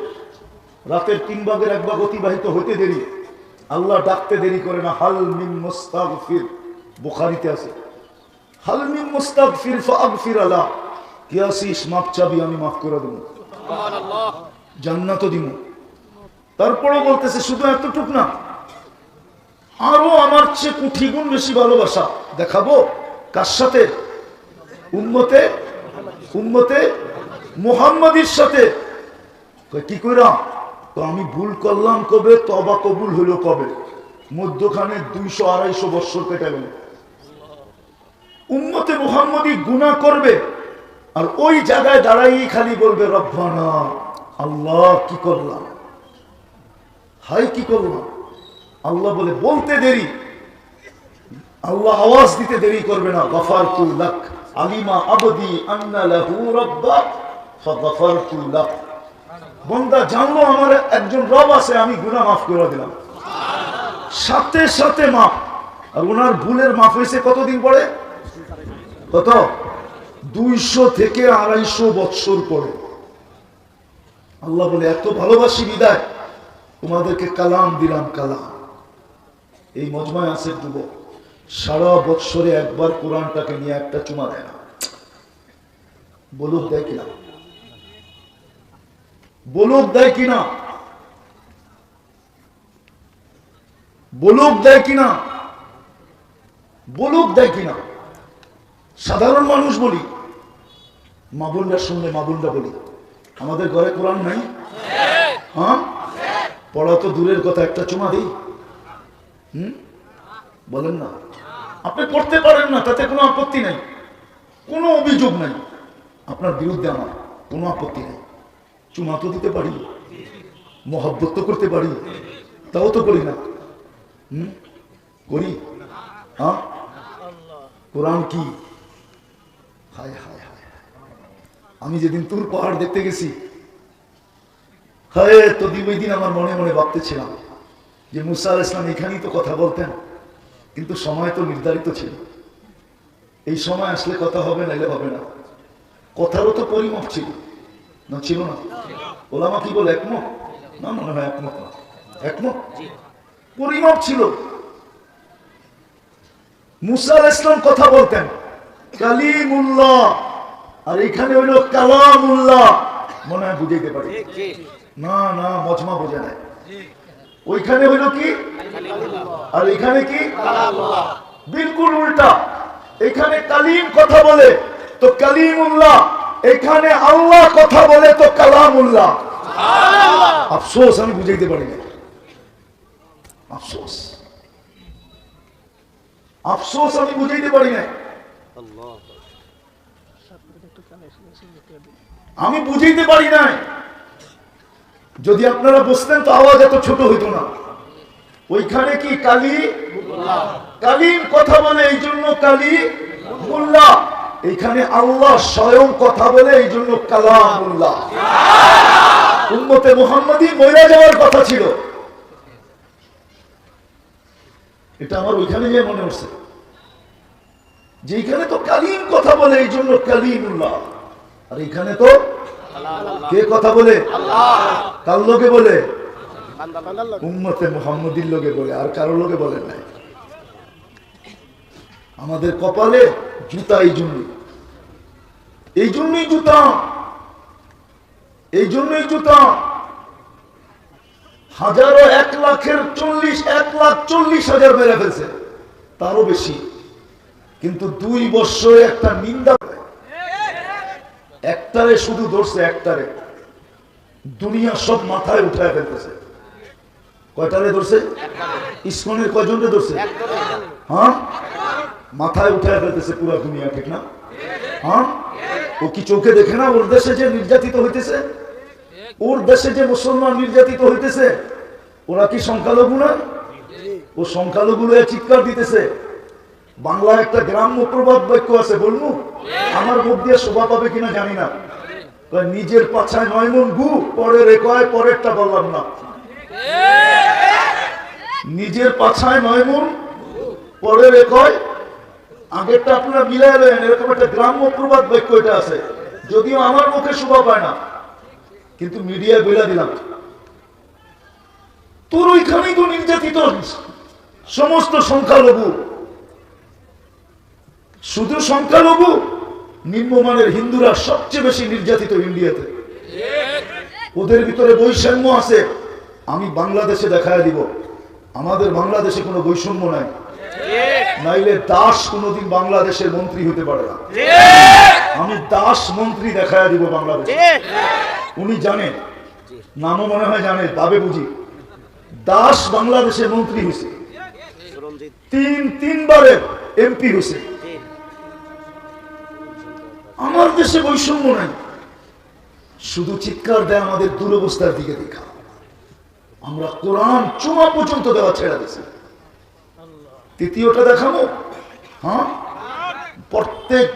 রাতের 3 ভাগের 1 ভাগ অতিবাহিত হতে দেরি, আল্লাহ ডাকতে দেরি করে না। হাল মিন মুস্তাগফির, বুখারীতে আছে, হাল মিন মুস্তাগফির ফাগফির আলা, কে আসিস মাপ চাবি আমি মাফ করে দেব, জান্নাতও দিব। তারপরও বলতেছে শুধু এতটুক না, আরো আমার চেয়ে কোটি গুণ বেশি ভালোবাসা দেখাবো। কার সাথে? উম্মতে মুহাম্মাদির সাথে। কি কইরা? তো আমি ভুল করলাম কবে, তবা কবুল হইল কবে? মধ্যখানে 200-250 বছর কেটে গেল। উম্মতে মুহাম্মাদি গুনাহ করবে, আর ওই জায়গায় দাঁড়াই খালি বলবে রব্বানা, আল্লাহ কি করলাম, হাই কি করলাম। আল্লাহ বলে বলতে দেরি, আল্লাহ আওয়াজ দিতে দেরি করবে না। গফারতু লাক, আলিমা আবদি আন্না লাহু রাব্বা ফাগফারতু লাক। বান্দা জানলো আমার একজন রব আছে, আমি গুনাহ মাফ করে দিলাম, সাথে সাথে মাফ। আর ওনার ভুলের মাফ হয়েছে কতদিন পরে? কত? 200 থেকে 250 বছর পরে। আল্লাহ বলে এত ভালোবাসি বিদায় তোমাদেরকে কালাম দিলাম, কালাম। এই মজমায় আছে যুবক, সারা বৎসরে একবার কোরআনটাকে নিয়ে একটা চুমা দেয় না। বলুক দেয় কিনা? বলুক দেয় কিনা? বলুক দেয় কিনা? বলুক দেয় কিনা? সাধারণ মানুষ বলি, মা বোনরা শুনলে মা বোনরা বলি, আমাদের ঘরে কোরআন নাই? হ্যাঁ, পড়া তো দূরের কথা, একটা চুমা দিই। বলেন না? আপনি পড়তে পারেন না, তাতে কোনো আপত্তি নাই, কোনো অভিযোগ নাই আপনার বিরুদ্ধে, আমার কোনো আপত্তি নাই। চুমা তো দিতে পারি, মহব্বত তো করতে পারি, তাও তো করি না। করি? হ্যাঁ, কোরআন কি? হায় হায় হায়, আমি যেদিন তুর পাহাড় দেখতে গেছি, হায় তো ওই দিন আমার মনে মনে ভাবতেছিলাম যে মুসা আলাইহিস সালাম এখানেই তো কথা বলতেন, কিন্তু সময় তো নির্ধারিত ছিল, এই সময় আসলে কথা হবে, নাইলে হবে না। কথারও তো পরিমাপ ছিল না, ছিল না? ওলামা কি বলে, একমত? না মনে হয় একমত না, একমত। পরিমাপ ছিল। মুসা আলাইহিস সালাম কথা বলতেন কালিমুল্লাহ, আর এখানে হইল কালামুল্লাহ। মনে হয় বুঝাইতে পারি না? না, মজমা বোঝা নাই। ওইখানে হইল কি, আর এখানে কি? বিলকুল উল্টা। এখানে কালিম কথা বলে তো কালিমুল্লাহ, এখানে আল্লাহ কথা বলে তো কালামুল্লাহ। আফসোস আমি বুঝাইতে পারি না, আফসোস, আফসোস আমি বুঝাইতে পারি না, আমি বুঝাইতে পারি নাই। যদি আপনারা বুঝতেন তো আওয়াজ এত ছোট হইতো না। ওইখানে কি কালিম কথা বলে, এই জন্য কালিমুল্লাহ। এইখানে আল্লাহ স্বয়ং কথা বলে, এই জন্য কালামুল্লাহ। উম্মতে মুহাম্মাদি মইরা যাওয়ার কথা ছিল, এটা আমার ওইখানে গিয়ে মনে হচ্ছে যে এইখানে তো কালিম কথা বলে, এই জন্য কালিমুল্লাহ। আর এখানে তো কে কথা বলে? কার লোকে বলে? উম্মতে মুহাম্মাদির লোকে বলে, আর কারো লোকে বলে নাই। আমাদের কপালে জুতা এই জন্যই, এই জন্যই জুতা, এই জন্যই জুতা। হাজারো 1,40,000 মেরে ফেলছে, তারও বেশি, কিন্তু 2 বছরে একটা নিন্দা, একটারে শুধু ধরছে, একটারে দুনিয়া সব মাথায় উঠায় ফেলতেছে। কয়টারে ধরছে? ইসকনের কয়জনকে ধরছে? হ্যাঁ, মাথায় উঠায় ফেলতেছে পুরো দুনিয়া, ঠিক না? হ্যাঁ, ও কি চোখে দেখে না ওর দেশে যে নির্যাতিত হইতেছে, ওর দেশে যে মুসলমান নির্যাতিত হইতেছে? ওরা কি সংখ্যালঘু না? ও সংখ্যালঘু চিৎকার দিতেছে। বাংলায় একটা গ্রাম্য প্রবাদ বাক্য আছে, বলবো? আমার মুখ দিয়ে শোভা পাবে কিনা জানি না। নিজের পাছায় 9 মণ গু, পরে রে কয় পরেরটা বললাম না। নিজের পাছায় 9 মণ, পরে রে কয়, আগেরটা আপনারা মিলাই নেন। এরকম একটা গ্রাম্য প্রবাদ বাক্য এটা আছে, যদিও আমার মুখে শোভা পায় না, কিন্তু মিডিয়ায় বলে দিলাম। তোর ওইখানেই তো নির্যাতিত সমস্ত সংখ্যালঘু। শুধু সংখ্যালঘু, নিম্নমানের হিন্দুরা সবচেয়ে বেশি নির্যাতিত ইন্ডিয়াতে। ওদের ভিতরে বৈষম্য আছে। আমি বাংলাদেশে দেখায় দিব, আমাদের বাংলাদেশে কোনো বৈষম্য নাই। নাইলে দাস কোনোদিন বাংলাদেশের মন্ত্রী হতে পারে না। আমি দাস মন্ত্রী দেখায় দিব বাংলাদেশে। উনি জানেন, নামও মনে হয় জানে, তবে বুঝি দাস বাংলাদেশের মন্ত্রী হয়েছে, তিনবারে এমপি হয়েছে। আমার দেশে বৈষম্য নাই, শুধু চিৎকার দেয় আমাদের দুরবস্থার দিকে দেখা। আমরা কোরআন চুমা পর্যন্ত দেওয়া ছেড়ে দিয়েছি। তৃতীয়টা দেখাবো। হ্যাঁ, প্রত্যেক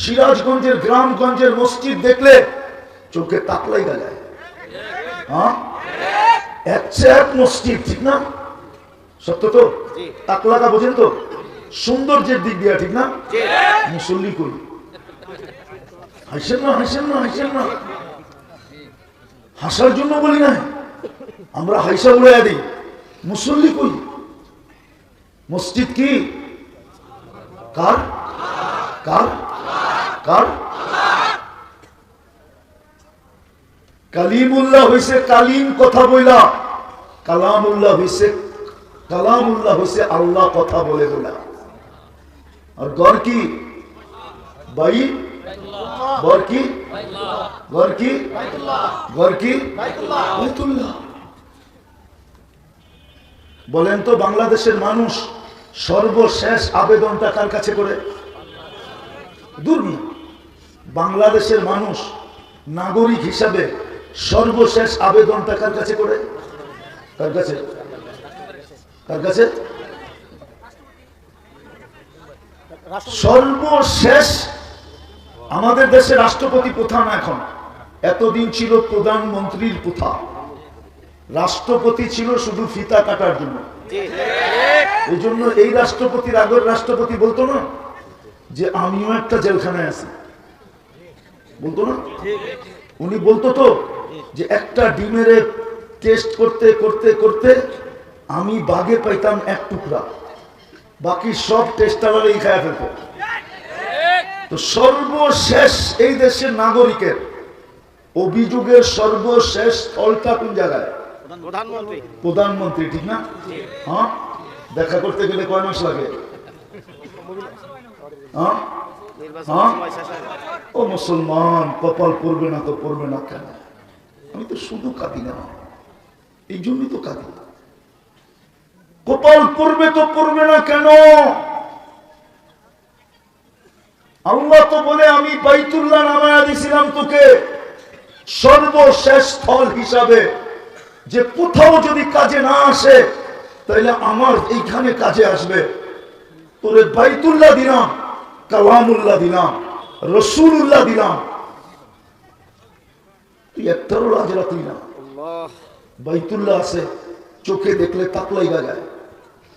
সিরাজগঞ্জের গ্রামগঞ্জের মসজিদ দেখলে চোখে তাকলাই গায়। হ্যাঁ, এক মসজিদ, ঠিক না? সত্য তো? তাকলাটা বোঝেন তো? সৌন্দর্যের দিক দিয়া, ঠিক না? মুসল্লি করি, হাসেন না, হাসেন না, হাসেন না। হাসার জন্য বলি না, আমরা হাইসা উড়াইয়া দিই। মুসল্লি কই? মসজিদ কি কার? কার? কার? কালিমুল্লাহ হইছে কালিম কথা বইলা, কালামুল্লাহ হইছে কালামুল্লাহ হইছে আল্লাহ কথা বলে বলা। আর গর কি? বাই গর কি? গর কি? গর কি? বাইতুল্লাহ। বলেন তো, বাংলাদেশের মানুষ সর্বশেষ আবেদনটা কার কাছে করে? দুর্নীতি। বাংলাদেশের মানুষ নাগরিক হিসাবে সর্বশেষ আবেদনটা কার কাছে করে? কার কাছে? কার কাছে? সর্বশেষ আমাদের দেশে রাষ্ট্রপতি প্রথা না, এখন এতদিন ছিল প্রধানমন্ত্রীর প্রথা। রাষ্ট্রপতি ছিল শুধু ফিতা কাটার জন্য। এই জন্য এই রাষ্ট্রপতির আগের রাষ্ট্রপতি বলতো না যে আমিও একটা জেলখানায় আছি, বলতো না? উনি বলতো তো যে একটা ডিমের টেস্ট করতে করতে করতে আমি বাগে পাইতাম এক টুকরা, বাকি সব টেস্টারই খায়া ফেলতো। তো সর্বশেষ এই দেশের নাগরিকের অভিযোগের সর্বশেষ স্থলটা কোন জায়গায়? প্রধানমন্ত্রী, ঠিক না? হ্যাঁ, দেখা করতে গেলে কয় মাস লাগে? হ্যাঁ, ও মুসলমান, কপাল পড়বে না তো পড়বে না কেন? আমি তো শুধু কাঁদি না, এই জন্যই তো কাঁদি। কপাল পড়বে তো পড়বে না কেন? আল্লাহ তো বলে আমি বাইতুল্লাহ নামায়া দিছিলাম তোকে সর্বশেষ স্থল হিসাবে, যে কোথাও যদি কাজে না আসে তাহলে আমার এইখানে কাজে আসবে। তোরে বাইতুল্লাহ দিলাম, কালামুল্লাহ দিলাম, রসুলুল্লাহ দিলাম, তুই একটারও লাজ রাখলি না। বাইতুল্লাহ আছে, চোখে দেখলে তাকলাই গায়।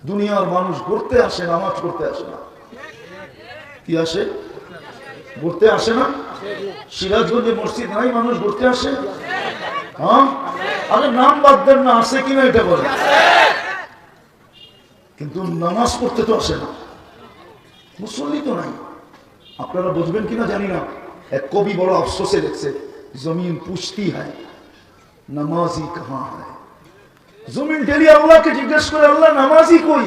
দুনিয়ার মানুষ ঘুরতে আসে, নামাজ পড়তে আসে না। কি আসে? ঘুরতে আসে না? সিরাজগঞ্জে মসজিদ নাই, মানুষ ঘুরতে আসে? হ্যাঁ, আরে নাম বাদ দেন না, আসে কিনা এটা বলে। কিন্তু নামাজ পড়তে তো আসে না, মুসল্লি তো নাই। আপনারা বুঝবেন কিনা জানি না, এক কবি বড় আফসোসে লিখছে, জমিন পুছতি হয় নামাজি কাহা হয়। জমিন ডেলি আল্লাহকে জিজ্ঞেস করে, আল্লাহ নামাজি কই?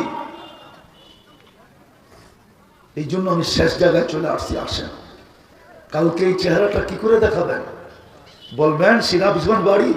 এই জন্য আমি শেষ জায়গায় চলে আসছি। আসেন, কালকে এই চেহারাটা কি করে দেখাবেন? বলবেন সিরাজগঞ্জ বাড়ি,